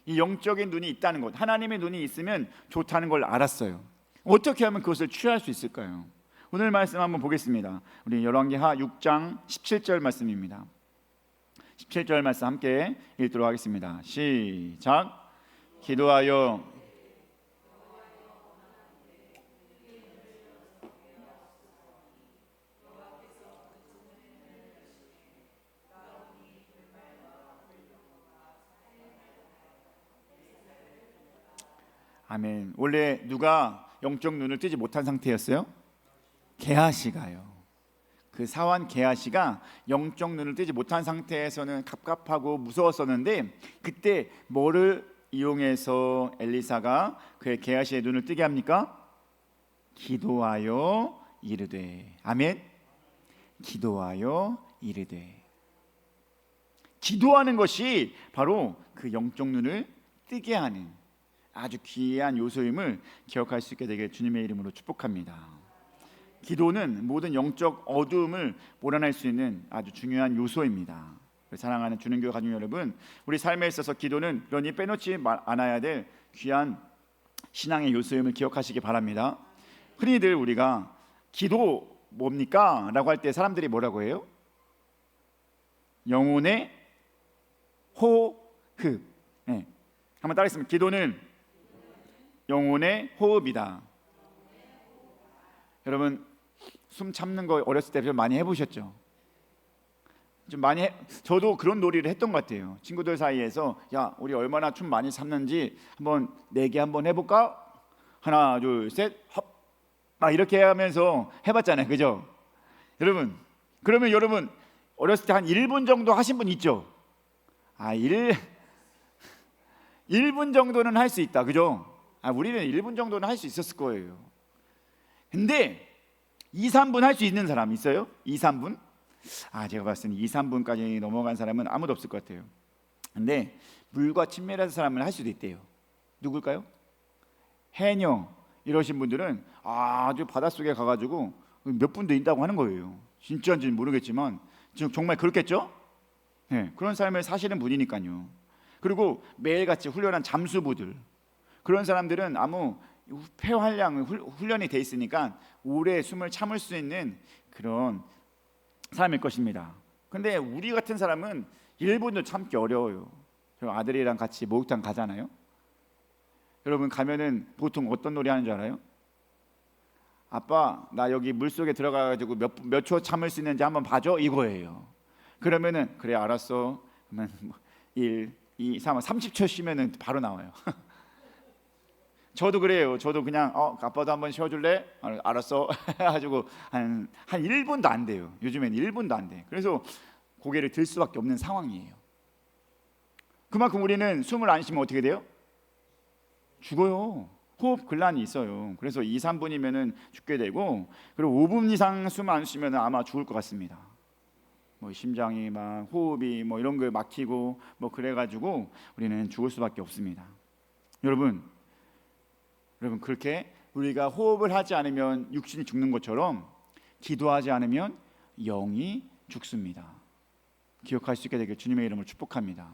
이 영적인 눈이 있다는 것, 하나님의 눈이 있으면 좋다는 걸 알았어요. 어떻게 하면 그것을 취할 수 있을까요? 오늘 말씀 한번 보겠습니다. 우리 열왕기하 6장 17절 말씀입니다. 17절 말씀 함께 읽도록 하겠습니다. 시작. 기도하여 아멘. 원래 누가 영적 눈을 뜨지 못한 상태였어요? 게하시가요. 그 사환 게하시가 영적 눈을 뜨지 못한 상태에서는 갑갑하고 무서웠었는데, 그때 뭐를 이용해서 엘리사가 그의 게하시의 눈을 뜨게 합니까? 기도하여 이르되. 아멘. 기도하여 이르되. 기도하는 것이 바로 그 영적 눈을 뜨게 하는 아주 귀한 요소임을 기억할 수 있게 되길 주님의 이름으로 축복합니다. 기도는 모든 영적 어두움을 몰아낼 수 있는 아주 중요한 요소입니다. 사랑하는 주님교회 가족 여러분, 우리 삶에 있어서 기도는 그러니 빼놓지 않아야 될 귀한 신앙의 요소임을 기억하시기 바랍니다. 흔히들 우리가 기도 뭡니까? 라고 할 때 사람들이 뭐라고 해요? 영혼의 호흡. 네. 한번 따라했습니다. 기도는 영혼의 호흡이다. 여러분, 숨 참는 거 어렸을 때 좀 많이 해보셨죠? 좀 많이 저도 그런 놀이를 했던 것 같아요. 친구들 사이에서 야, 우리 얼마나 춤 많이 참는지 한번 내기 한번 해볼까? 하나, 둘, 셋, 헙. 막 이렇게 하면서 해봤잖아요, 그죠? 여러분, 그러면 여러분 어렸을 때 한 1분 정도 하신 분 있죠? 1분 정도는 할 수 있다, 그죠? 우리는 1분 정도는 할 수 있었을 거예요. 근데 2, 3분 할 수 있는 사람 있어요? 2, 3분? 제가 봤을 때는 2, 3분까지 넘어간 사람은 아무도 없을 것 같아요. 근데 물과 친밀한 사람은 할 수도 있대요. 누굴까요? 해녀 이러신 분들은 아주 바닷속에 가가지고 몇 분도 있다고 하는 거예요. 진짜인지는 모르겠지만 정말 그렇겠죠? 네, 그런 삶을 사시는 분이니까요. 그리고 매일같이 훈련한 잠수부들, 그런 사람들은 아무 폐활량 훈련이 돼 있으니까 오래 숨을 참을 수 있는 그런 사람일 것입니다. 근데 우리 같은 사람은 1분도 참기 어려워요. 저 아들이랑 같이 목욕탕 가잖아요. 여러분 가면은 보통 어떤 놀이 하는 줄 알아요? 아빠, 나 여기 물속에 들어가가지고 몇 초 참을 수 있는지 한번 봐줘, 이거예요. 그러면은 그래 알았어. 그러면 1, 2, 3, 30초 쉬면은 바로 나와요. 저도 그래요. 저도 그냥 아빠도 한번 쉬어줄래? 알았어. 해가지고 한 1분도 안 돼요. 요즘엔 1분도 안 돼. 그래서 고개를 들 수밖에 없는 상황이에요. 그만큼 우리는 숨을 안 쉬면 어떻게 돼요? 죽어요. 호흡 곤란이 있어요. 그래서 2, 3분이면은 죽게 되고, 그리고 5분 이상 숨 안 쉬면은 아마 죽을 것 같습니다. 뭐 심장이 막 호흡이 뭐 이런 거 막히고 뭐 그래가지고 우리는 죽을 수밖에 없습니다. 여러분 그렇게 우리가 호흡을 하지 않으면 육신이 죽는 것처럼 기도하지 않으면 영이 죽습니다. 기억할 수 있게 되길 주님의 이름으로 축복합니다.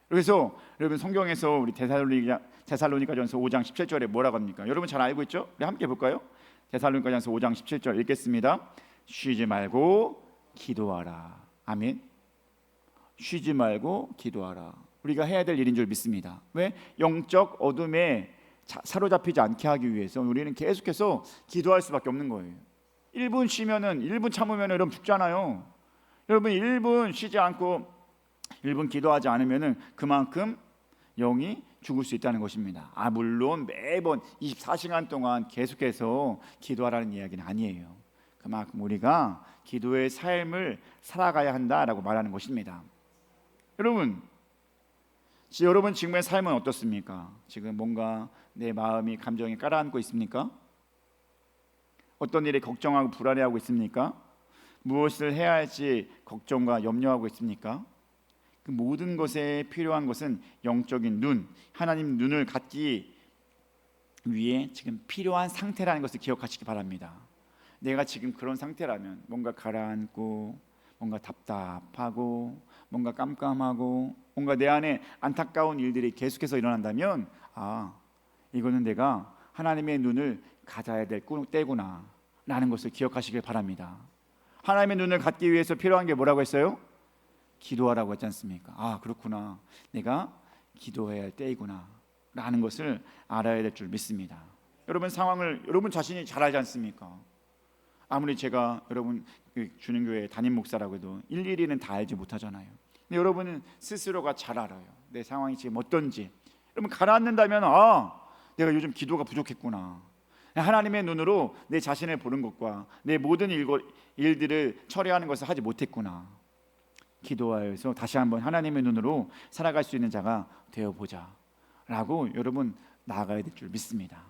그래서 여러분 성경에서 우리 데살로니가전서 5장 17절에 뭐라고 합니까? 여러분 잘 알고 있죠? 우리 함께 볼까요? 데살로니가전서 5장 17절 읽겠습니다. 쉬지 말고 기도하라. 아멘. 쉬지 말고 기도하라. 우리가 해야 될 일인 줄 믿습니다. 왜? 영적 어둠에 사로잡히지 않게 하기 위해서 우리는 계속해서 기도할 수밖에 없는 거예요. 1분 쉬면은 1분 참으면 여러분 죽잖아요. 여러분 1분 쉬지 않고 1분 기도하지 않으면은 그만큼 영이 죽을 수 있다는 것입니다. 물론 매번 24시간 동안 계속해서 기도하라는 이야기는 아니에요. 그만큼 우리가 기도의 삶을 살아가야 한다라고 말하는 것입니다. 여러분 지금의 삶은 어떻습니까? 지금 뭔가 내 마음이 감정이 가라앉고 있습니까? 어떤 일에 걱정하고 불안해하고 있습니까? 무엇을 해야 할지 걱정과 염려하고 있습니까? 그 모든 것에 필요한 것은 영적인 눈, 하나님 눈을 갖기 위해 지금 필요한 상태라는 것을 기억하시기 바랍니다. 내가 지금 그런 상태라면 뭔가 가라앉고 뭔가 답답하고 뭔가 깜깜하고 뭔가 내 안에 안타까운 일들이 계속해서 일어난다면 이거는 내가 하나님의 눈을 가져야 될 때구나 라는 것을 기억하시길 바랍니다. 하나님의 눈을 갖기 위해서 필요한 게 뭐라고 했어요? 기도하라고 했지 않습니까? 그렇구나, 내가 기도해야 할 때이구나 라는 것을 알아야 될 줄 믿습니다. 여러분 상황을 여러분 자신이 잘 알지 않습니까? 아무리 제가 여러분 주님교회 담임 목사라고 해도 일일이는 다 알지 못하잖아요. 근데 여러분은 스스로가 잘 알아요. 내 상황이 지금 어떤지. 여러분 가라앉는다면 내가 요즘 기도가 부족했구나, 하나님의 눈으로 내 자신을 보는 것과 내 모든 일들을 처리하는 것을 하지 못했구나, 기도하여서 다시 한번 하나님의 눈으로 살아갈 수 있는 자가 되어보자 라고 여러분 나아가야 될 줄 믿습니다.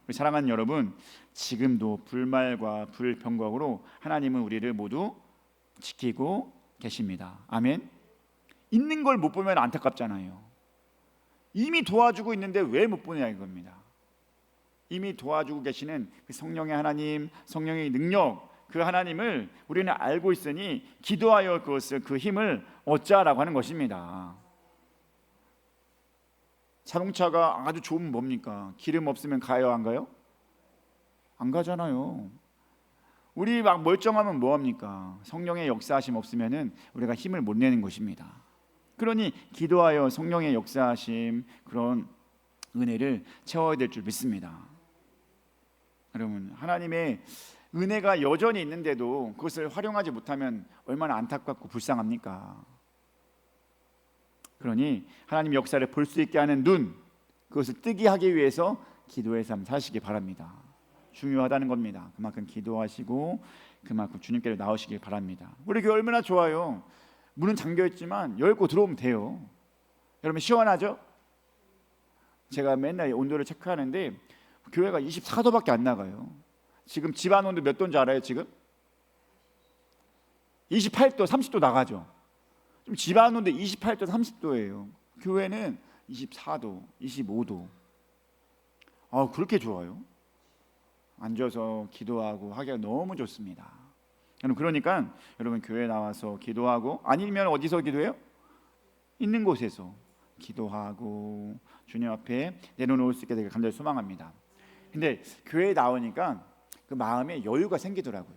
사랑하는 여러분, 지금도 불말과 불평각으로 하나님은 우리를 모두 지키고 계십니다. 아멘. 있는 걸 못 보면 안타깝잖아요. 이미 도와주고 있는데 왜 못 보냐 이겁니다. 이미 도와주고 계시는 그 성령의 하나님, 성령의 능력, 그 하나님을 우리는 알고 있으니 기도하여 그 힘을 얻자라고 하는 것입니다. 자동차가 아주 좋으면 뭡니까? 기름 없으면 가요, 안 가요? 안 가잖아요. 우리 막 멀쩡하면 뭐합니까? 성령의 역사하심 없으면은 우리가 힘을 못 내는 것입니다. 그러니 기도하여 성령의 역사하심, 그런 은혜를 채워야 될 줄 믿습니다. 여러분, 하나님의 은혜가 여전히 있는데도 그것을 활용하지 못하면 얼마나 안타깝고 불쌍합니까? 그러니 하나님 역사를 볼 수 있게 하는 눈, 그것을 뜨게 하기 위해서 기도의 삶 사시기 바랍니다. 중요하다는 겁니다. 그만큼 기도하시고 그만큼 주님께로 나오시길 바랍니다. 우리 교회 얼마나 좋아요. 문은 잠겨있지만 열고 들어오면 돼요. 여러분 시원하죠? 제가 맨날 온도를 체크하는데 교회가 24도밖에 안 나가요. 지금 집안 온도 몇 도인지 알아요? 지금 28도, 30도 나가죠. 좀 집안 온도 28도, 30도예요. 교회는 24도, 25도. 그렇게 좋아요. 앉아서 기도하고 하기가 너무 좋습니다. 그러니까 여러분 교회 나와서 기도하고, 아니면 어디서 기도해요? 있는 곳에서 기도하고 주님 앞에 내려놓을 수 있게 되길 간절히 소망합니다. 근데 교회에 나오니까 그 마음에 여유가 생기더라고요.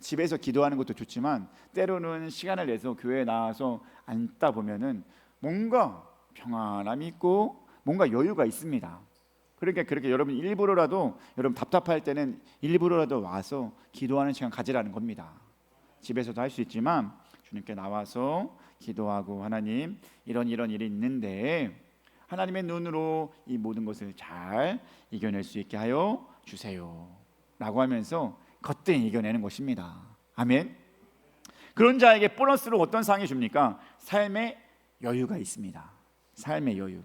집에서 기도하는 것도 좋지만 때로는 시간을 내서 교회에 나와서 앉다 보면은 뭔가 평안함이 있고 뭔가 여유가 있습니다. 그러니까 그렇게 여러분 일부러라도, 여러분 답답할 때는 일부러라도 와서 기도하는 시간 가지라는 겁니다. 집에서도 할 수 있지만 주님께 나와서 기도하고, 하나님 이런 일이 있는데 하나님의 눈으로 이 모든 것을 잘 이겨낼 수 있게 하여 주세요 라고 하면서 거뜬히 이겨내는 것입니다. 아멘. 그런 자에게 보너스로 어떤 상이 줍니까? 삶의 여유가 있습니다. 삶의 여유.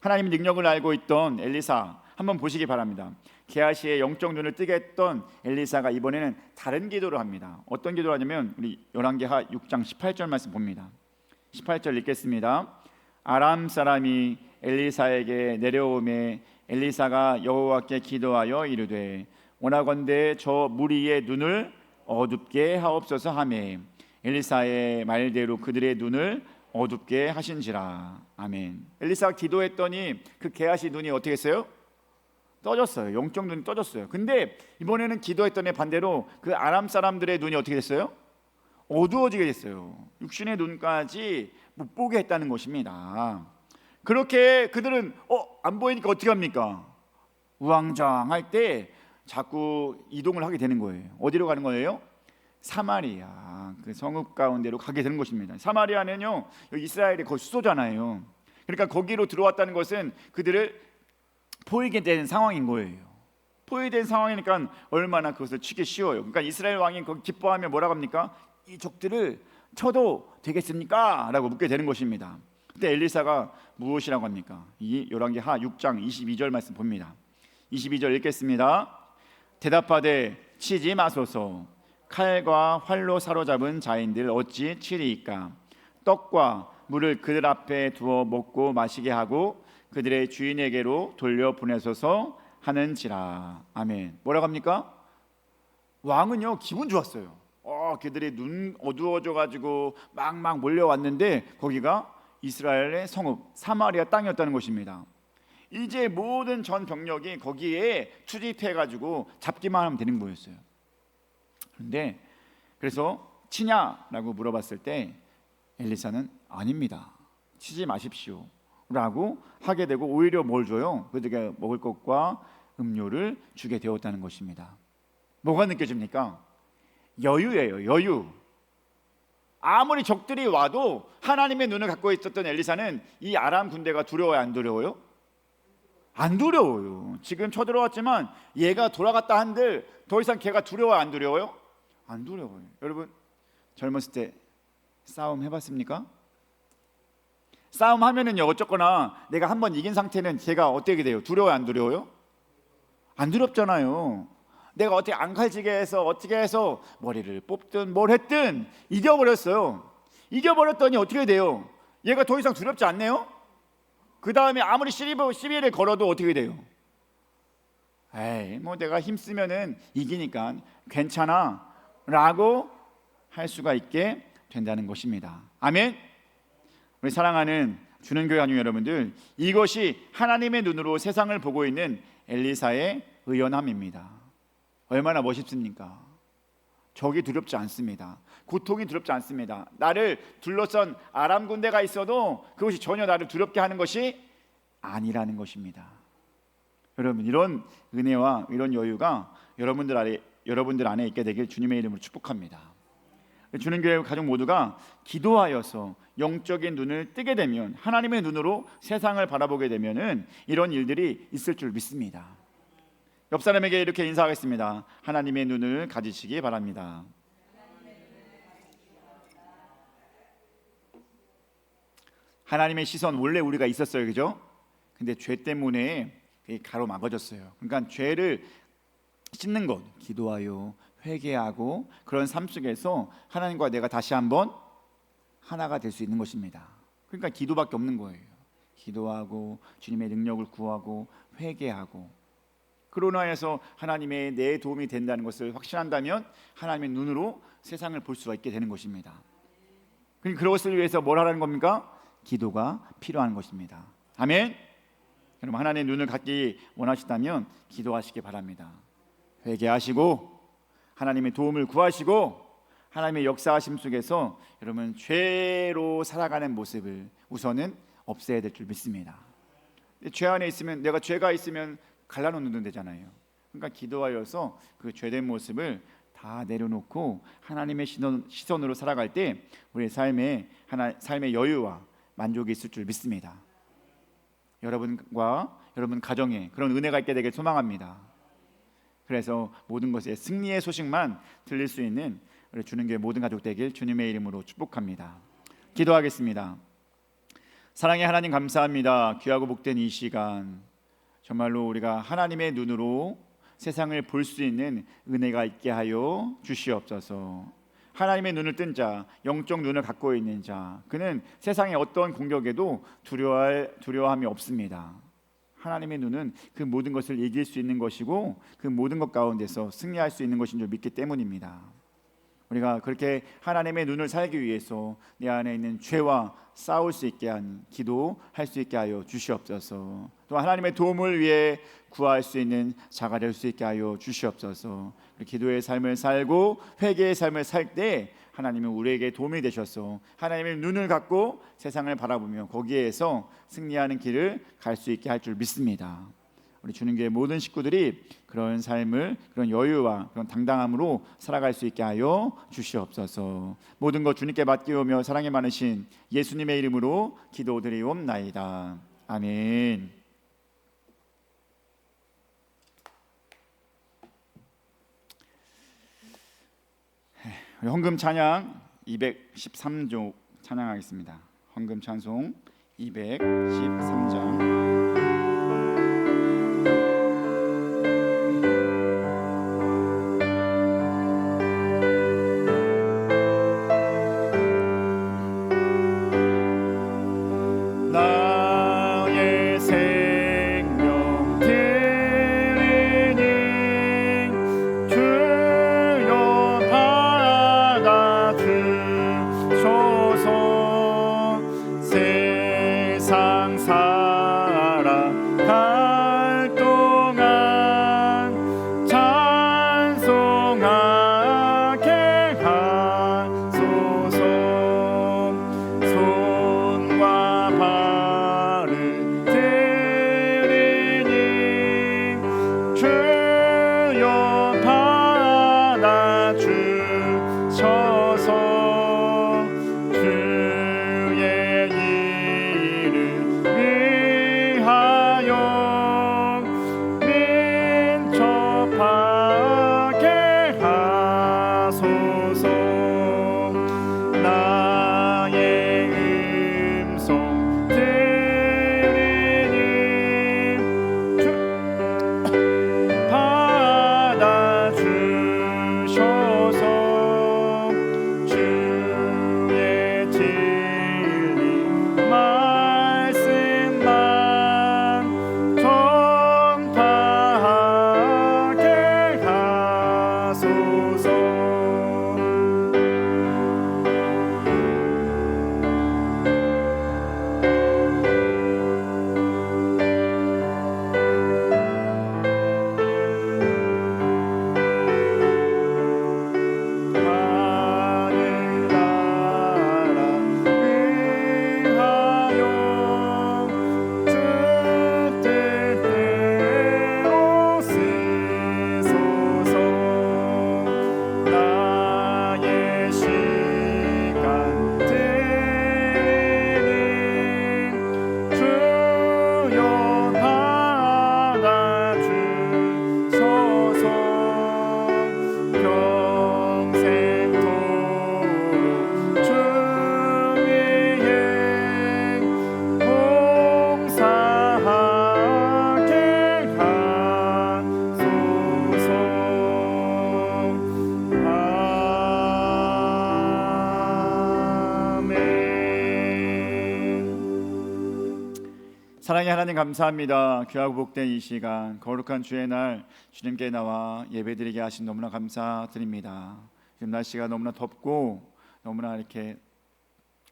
하나님의 능력을 알고 있던 엘리사 한번 보시기 바랍니다. 게하시의 영적 눈을 뜨게 했던 엘리사가 이번에는 다른 기도를 합니다. 어떤 기도를 하냐면 우리 열왕기하 6장 18절 말씀 봅니다. 18절 읽겠습니다. 아람 사람이 엘리사에게 내려오매 엘리사가 여호와께 기도하여 이르되 원하건대 저 무리의 눈을 어둡게 하옵소서 하매 엘리사의 말대로 그들의 눈을 어둡게 하신지라. 아멘. 엘리사가 기도했더니 그 게하시 눈이 어떻게 했어요? 떠졌어요. 영적 눈이 떠졌어요. 근데 이번에는 기도했더니 반대로 그 아람 사람들의 눈이 어떻게 됐어요? 어두워지게 됐어요. 육신의 눈까지 못 보게 했다는 것입니다. 그렇게 그들은 안 보이니까 어떻게 합니까? 우왕좌왕할 때 자꾸 이동을 하게 되는 거예요. 어디로 가는 거예요? 사마리아, 그 성읍 가운데로 가게 되는 것입니다. 사마리아는요, 이스라엘의 거의 수도잖아요. 그러니까 거기로 들어왔다는 것은 그들을 포위게 된 상황인 거예요. 포위된 상황이니까 얼마나 그것을 치기 쉬워요. 그러니까 이스라엘 왕이 거기 기뻐하며 뭐라고 합니까? 이 적들을 쳐도 되겠습니까? 라고 묻게 되는 것입니다. 그때 엘리사가 무엇이라고 합니까? 이 열왕기하 6장 22절 말씀 봅니다. 22절 읽겠습니다. 대답하되 치지 마소서. 칼과 활로 사로잡은 자인들 어찌 치리이까? 떡과 물을 그들 앞에 두어 먹고 마시게 하고 그들의 주인에게로 돌려 보내소서 하는지라. 아멘. 뭐라고 합니까? 왕은요 기분 좋았어요. 그들이 눈 어두워져 가지고 막 몰려왔는데 거기가 이스라엘의 성읍 사마리아 땅이었다는 것입니다. 이제 모든 전 병력이 거기에 투집해 가지고 잡기만 하면 되는 거였어요. 그런데 그래서 치냐라고 물어봤을 때 엘리사는 아닙니다, 치지 마십시오 라고 하게 되고, 오히려 뭘 줘요? 그들에게 먹을 것과 음료를 주게 되었다는 것입니다. 뭐가 느껴집니까? 여유예요, 여유. 아무리 적들이 와도 하나님의 눈을 갖고 있었던 엘리사는 이 아람 군대가 두려워요, 안 두려워요? 안 두려워요. 지금 쳐들어왔지만 얘가 돌아갔다 한들 더 이상 걔가 두려워요, 안 두려워요? 안 두려워요. 여러분 젊었을 때 싸움 해봤습니까? 싸움 하면은요, 어쨌거나 내가 한번 이긴 상태는 제가 어떻게 돼요? 두려워요, 안 두려워요? 안 두렵잖아요. 내가 어떻게 앙칼지게 해서 어떻게 해서 머리를 뽑든 뭘 했든 이겨버렸어요. 이겨버렸더니 어떻게 돼요? 얘가 더 이상 두렵지 않네요. 그 다음에 아무리 시비를 걸어도 어떻게 돼요? 에이, 뭐 내가 힘쓰면은 이기니까 괜찮아 라고 할 수가 있게 된다는 것입니다. 아멘. 우리 사랑하는 주는 교회 가족 여러분들, 이것이 하나님의 눈으로 세상을 보고 있는 엘리사의 의연함입니다. 얼마나 멋있습니까? 적이 두렵지 않습니다. 고통이 두렵지 않습니다. 나를 둘러싼 아람 군대가 있어도 그것이 전혀 나를 두렵게 하는 것이 아니라는 것입니다. 여러분, 이런 은혜와 이런 여유가 여러분들 안에 있게 되길 주님의 이름으로 축복합니다. 주는 교회 가족 모두가 기도하여서 영적인 눈을 뜨게 되면, 하나님의 눈으로 세상을 바라보게 되면은 이런 일들이 있을 줄 믿습니다. 옆 사람에게 이렇게 인사하겠습니다. 하나님의 눈을 가지시기 바랍니다. 하나님의 시선 원래 우리가 있었어요, 그죠? 근데 죄 때문에 가로막아졌어요. 그러니까 죄를 씻는 것, 기도하여 회개하고 그런 삶 속에서 하나님과 내가 다시 한번 하나가 될 수 있는 것입니다. 그러니까 기도밖에 없는 거예요. 기도하고 주님의 능력을 구하고 회개하고, 그러나 해서 하나님의 내 도움이 된다는 것을 확신한다면 하나님의 눈으로 세상을 볼 수가 있게 되는 것입니다. 그것을 위해서 뭘 하라는 겁니까? 기도가 필요한 것입니다. 아멘. 여러분, 하나님의 눈을 갖기 원하시다면 기도하시기 바랍니다. 회개하시고 하나님의 도움을 구하시고 하나님의 역사하심 속에서 여러분 죄로 살아가는 모습을 우선은 없애야 될 줄 믿습니다. 죄 안에 있으면, 내가 죄가 있으면 갈라놓는 되잖아요. 그러니까 기도하여서 그 죄된 모습을 다 내려놓고 하나님의 시선으로 살아갈 때 우리의 삶의 여유와 만족이 있을 줄 믿습니다. 여러분과 여러분 가정에 그런 은혜가 있게 되길 소망합니다. 그래서 모든 것에 승리의 소식만 들릴 수 있는 우리 주는 교회 모든 가족 되길 주님의 이름으로 축복합니다. 기도하겠습니다. 사랑의 하나님, 감사합니다. 귀하고 복된 이 시간, 정말로 우리가 하나님의 눈으로 세상을 볼 수 있는 은혜가 있게 하여 주시옵소서. 하나님의 눈을 뜬 자, 영적 눈을 갖고 있는 자, 그는 세상의 어떤 공격에도 두려워함이 없습니다. 하나님의 눈은 그 모든 것을 이길 수 있는 것이고 그 모든 것 가운데서 승리할 수 있는 것인 줄 믿기 때문입니다. 우리가 그렇게 하나님의 눈을 살기 위해서 내 안에 있는 죄와 싸울 수 있게 한 기도할 수 있게 하여 주시옵소서. 또 하나님의 도움을 위해 구할 수 있는 자가 될 수 있게 하여 주시옵소서. 기도의 삶을 살고 회개의 삶을 살 때 하나님은 우리에게 도움이 되셔서 하나님의 눈을 갖고 세상을 바라보며 거기에서 승리하는 길을 갈 수 있게 할 줄 믿습니다. 우리 주는 교회 모든 식구들이 그런 삶을, 그런 여유와 그런 당당함으로 살아갈 수 있게 하여 주시옵소서. 모든 것 주님께 맡기오며 사랑이 많으신 예수님의 이름으로 기도드리옵나이다. 아멘. 우리 헌금 찬양 213조 찬양하겠습니다. 헌금 찬송 213장. 사랑의 하나님 감사합니다. 귀하고 복된 이 시간 거룩한 주의 날 주님께 나와 예배드리게 하신 너무나 감사드립니다. 지금 날씨가 너무나 덥고 너무나 이렇게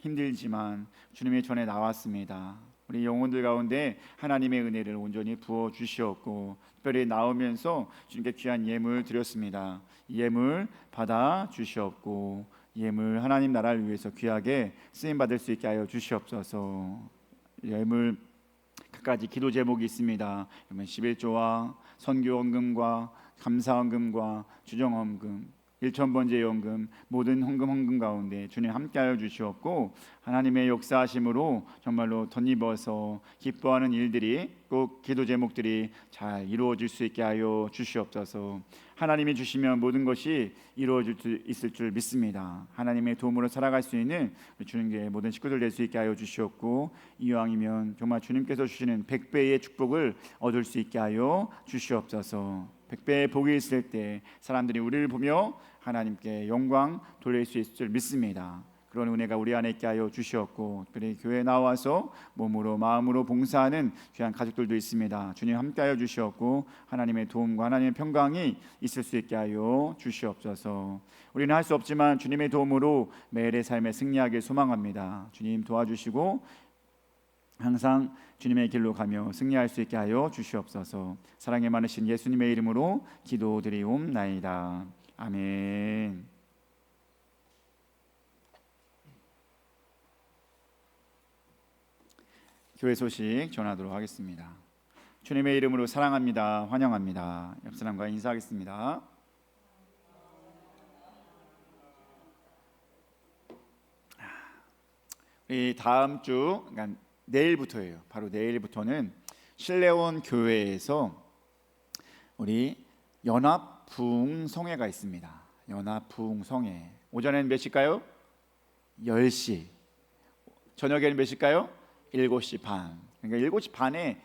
힘들지만 주님의 전에 나왔습니다. 우리 영혼들 가운데 하나님의 은혜를 온전히 부어 주시었고 특별히 나오면서 주님께 귀한 예물 드렸습니다. 이 예물 받아 주시었고 예물 하나님 나라를 위해서 귀하게 쓰임 받을 수 있게 하여 주시옵소서. 예물 각가지 기도 제목이 있습니다. 11조와 선교헌금과 감사헌금과 주정헌금 1,000번째 연금 모든 헌금 가운데 주님 함께하여 주시옵고 하나님의 역사하심으로 정말로 덧입어서 기뻐하는 일들이 꼭 기도 제목들이 잘 이루어질 수 있게 하여 주시옵소서. 하나님이 주시면 모든 것이 이루어질 수 있을 줄 믿습니다. 하나님의 도움으로 살아갈 수 있는 주님께 모든 식구들 될 수 있게 하여 주시옵고 이왕이면 정말 주님께서 주시는 100배의 축복을 얻을 수 있게 하여 주시옵소서. 100배의 복이 있을 때 사람들이 우리를 보며 하나님께 영광 돌릴 수 있을 줄 믿습니다. 그런 은혜가 우리 안에 있게 하여 주시옵고 특별히 교회에 나와서 몸으로 마음으로 봉사하는 귀한 가족들도 있습니다. 주님 함께하여 주시옵고 하나님의 도움과 하나님의 평강이 있을 수 있게 하여 주시옵소서. 우리는 할 수 없지만 주님의 도움으로 매일의 삶에 승리하길 소망합니다. 주님 도와주시고 항상 주님의 길로 가며 승리할 수 있게 하여 주시옵소서. 사랑이 많으신 예수님의 이름으로 기도드리옵나이다. 아멘. 교회 소식 전하도록 하겠습니다. 주님의 이름으로 사랑합니다. 환영합니다. 옆 사람과 인사하겠습니다. 이 다음 주 그러니까 내일부터예요. 바로 내일부터는 신레온 교회에서 우리 연합 부흥성회가 있습니다. 연합 부흥성회. 오전에는 몇 시일까요? 10시. 저녁에는 몇 시일까요? 7시 반. 그러니까 7시 반에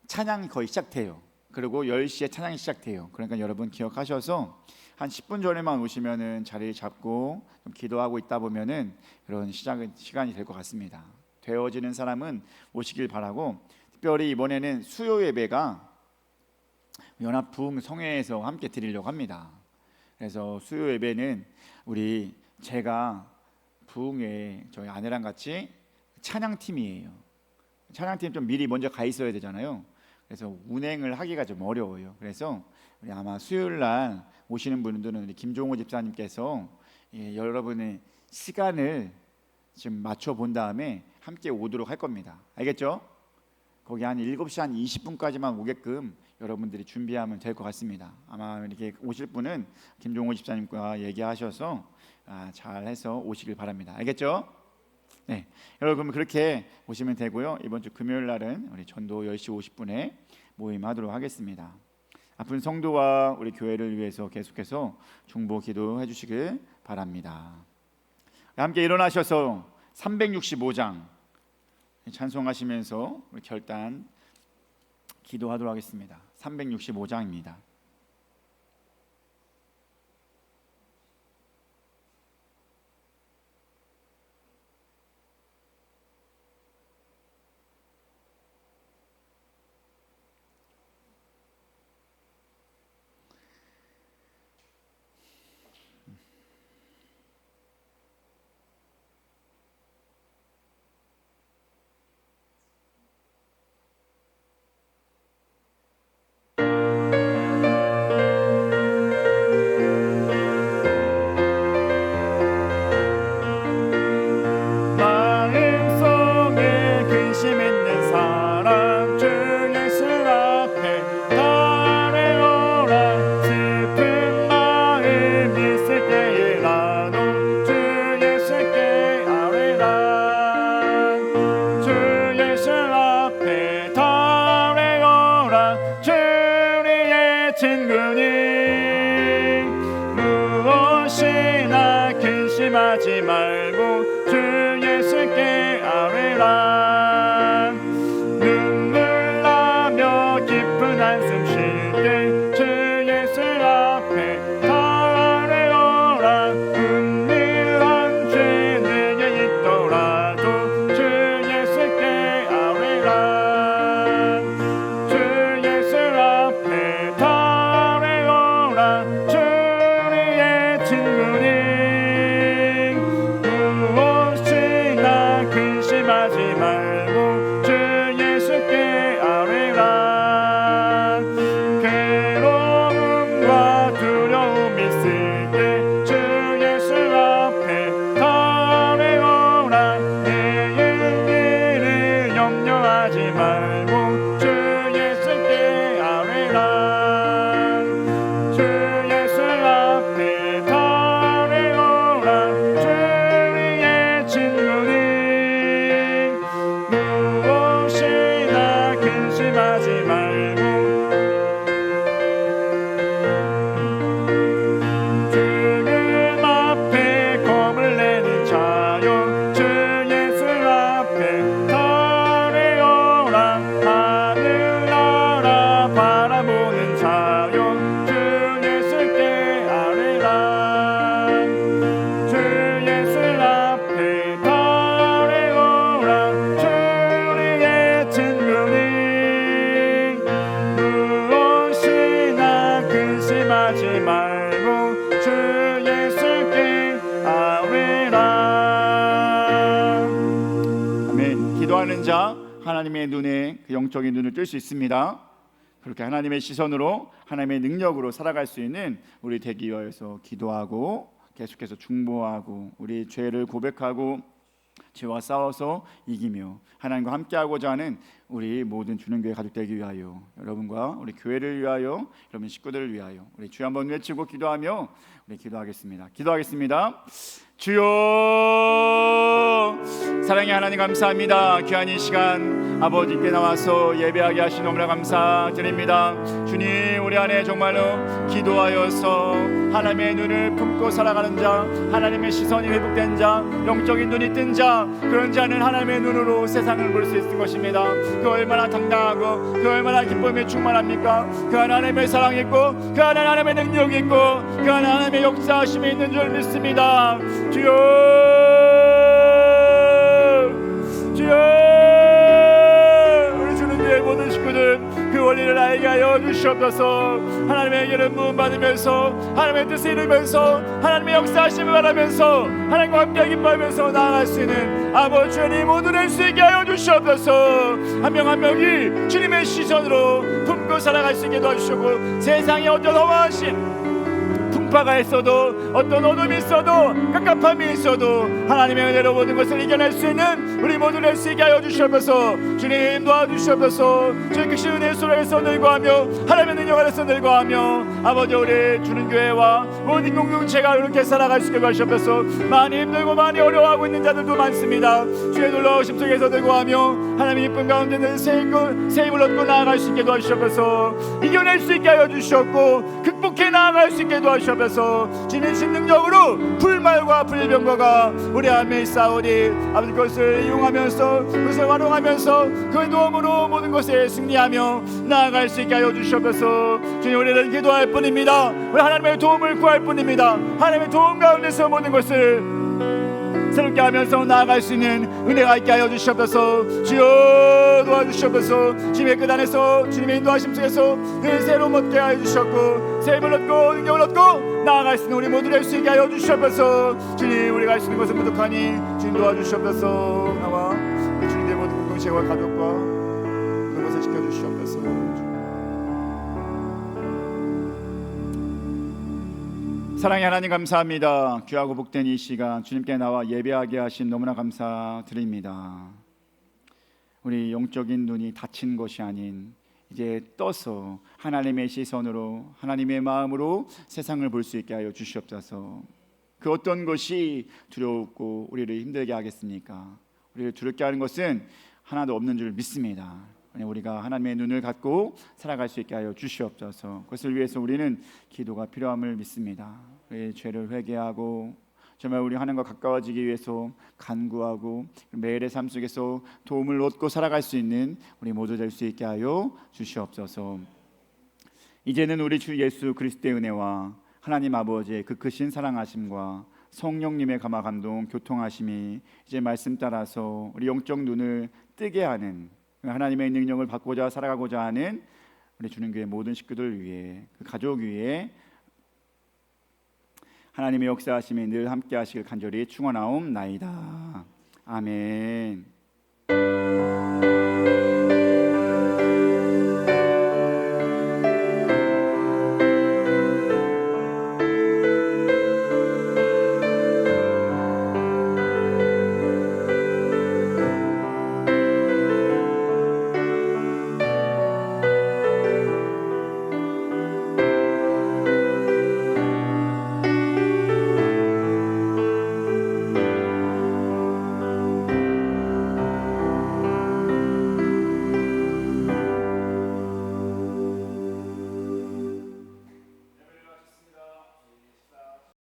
찬양이 거의 시작돼요. 그리고 10시에 찬양이 시작돼요. 그러니까 여러분 기억하셔서 한 10분 전에만 오시면은 자리를 잡고 좀 기도하고 있다 보면은 그런 시간이 될 것 같습니다. 되어지는 사람은 오시길 바라고 특별히 이번에는 수요 예배가 연합 부흥 성회에서 함께 드리려고 합니다. 그래서 수요 예배는 제가 부흥회 저희 아내랑 같이 찬양팀이에요. 찬양팀 좀 미리 먼저 가 있어야 되잖아요. 그래서 운행을 하기가 좀 어려워요. 그래서 우리 아마 수요일 날 오시는 분들은 우리 김종호 집사님께서 여러분의 시간을 좀 맞춰 본 다음에 함께 오도록 할 겁니다. 알겠죠? 거기 한 7시 한 20분까지만 오게끔 여러분들이 준비하면 될 것 같습니다. 아마 이렇게 오실 분은 김종호 집사님과 얘기하셔서 잘 해서 오시길 바랍니다. 알겠죠? 네, 여러분 그렇게 오시면 되고요. 이번 주 금요일 날은 우리 전도 10시 50분에 모임하도록 하겠습니다. 아픈 성도와 우리 교회를 위해서 계속해서 중보 기도해 주시길 바랍니다. 함께 일어나셔서 365장 찬송하시면서 우리 결단 기도하도록 하겠습니다. 365장입니다. 하지 말고 주 예수께 아뢰라. 눈물 나며 깊은 한숨 쉴 때 주 예수 앞에 다 아뢰어라. 은밀한 죄 내게 있더라도 주 예수께 아뢰라. 근심하지 말고 주 예수께 아뢰라. 아멘. 기도하는 자 하나님의 눈에 그 영적인 눈을 뜰 수 있습니다. 그렇게 하나님의 시선으로 하나님의 능력으로 살아갈 수 있는 우리 되기 위해서 기도하고 계속해서 중보하고 우리 죄를 고백하고 죄와 싸워서 이기며 하나님과 함께하고자 하는 우리 모든 주는교회 가족 되기 위하여, 여러분과 우리 교회를 위하여, 여러분 식구들을 위하여 우리 주여 한번 외치고 기도하며 우리 기도하겠습니다. 주여, 사랑의 하나님 감사합니다. 귀한 이 시간 아버지께 나와서 예배하게 하시 너무나 감사드립니다. 주님, 우리 안에 정말로 기도하여서 하나님의 눈을 품고 살아가는 자, 하나님의 시선이 회복된 자, 영적인 눈이 뜬 자, 그런 자는 하나님의 눈으로 세상을 볼 수 있을 것입니다. 그 얼마나 당당하고 그 얼마나 기쁨에 충만합니까? 그 안에 하나님의 사랑이 있고 그 안에 하나님의 능력이 있고 그 안에 하나님의 역사하심이 있는 줄 믿습니다. 주여, 우리 주는 교회 모든 식구들 그 원리를 알게 하여 주시옵소서. 하나님의 이름 부음 받으면서 하나님의 뜻을 이루면서 하나님의 역사하심을 바라면서 하나님과 함께 기뻐하면서 나아갈 수 있는 아버지 주님 모두 될 수 있게 하여 주시옵소서. 한 명 한 명이 주님의 시선으로 품고 살아갈 수 있게 도와주시고, 세상에 어떤 험하신 풍파가 있어도 어떤 어둠이 있어도 깝깝함이 있어도 하나님의 은혜로 모든 것을 이겨낼 수 있는 우리 모두 될 수 있게 하여 주시옵소서. 주님 도와주시옵소서. 주의 크신 은혜 속에서 늘고하며 하나님의 능력 안에서 늘고하며 아버지 우리 주는 교회와 모든 공동체가 이렇게 살아갈 수 있게 하시옵소서. 많이 힘들고 많이 어려워하고 있는 자들도 많습니다. 주의 놀라우심 속에서 늘고하며 하나님의 이쁜 가운데는 새 힘을 얻고 나아갈 수 있게 도와주시옵소서. 이겨낼 수 있게 하여 주시옵고 극복해 나아갈 수 있게 도와주시옵소서. 주님의 능력으로 불말과 불병거가 우리 안에 있사오니 아버지 그것을 이용하면서 그것을 활용하면서 그 도움으로 모든 것에 승리하며 나아갈 수 있게 하여 주시옵소서. 주님, 우리는 기도할 뿐입니다. 우리 하나님의 도움을 구할 뿐입니다. 하나님의 도움 가운데서 모든 것을 새롭게 하면서 나아갈 수 있는 은혜가 있게 하여 주시옵소서. 주여 도와주시옵소서. 주님의 끝 안에서 주님의 인도하심 속에서 늘 새로움 얻게 하여 주셨고 새 힘을 얻고 능력을 얻고 나아갈 수 있는 우리 모두 될 수 있게 하여 주시옵소서. 주님, 우리가 할 수 있는 것은 부족하니 주님 도와주시옵소서. 나와 주님의 모든 공동체와 가족과 모든 것을 지켜주시옵소서. 사랑의 하나님 감사합니다. 귀하고 복된 이 시간 주님께 나와 예배하게 하신 너무나 감사드립니다. 우리 영적인 눈이 닫힌 것이 아닌 이제 떠서 하나님의 시선으로 하나님의 마음으로 세상을 볼 수 있게 하여 주시옵소서. 그 어떤 것이 두렵고 우리를 힘들게 하겠습니까? 우리를 두렵게 하는 것은 하나도 없는 줄 믿습니다. 우리가 하나님의 눈을 갖고 살아갈 수 있게 하여 주시옵소서. 그것을 위해서 우리는 기도가 필요함을 믿습니다. 우리의 죄를 회개하고 정말 우리 하나님과 가까워지기 위해서 간구하고 매일의 삶 속에서 도움을 얻고 살아갈 수 있는 우리 모두 될 수 있게 하여 주시옵소서. 이제는 우리 주 예수 그리스도의 은혜와 하나님 아버지의 그 크신 사랑하심과 성령님의 감화 감동 교통하심이 이제 말씀 따라서 우리 영적 눈을 뜨게 하는 하나님의 능력을 받고자 살아가고자 하는 우리 주는 교회 모든 식구들 위해 그 가족 위에 하나님의 역사하심이 늘 함께 하시길 간절히 축원하옵나이다. 아멘.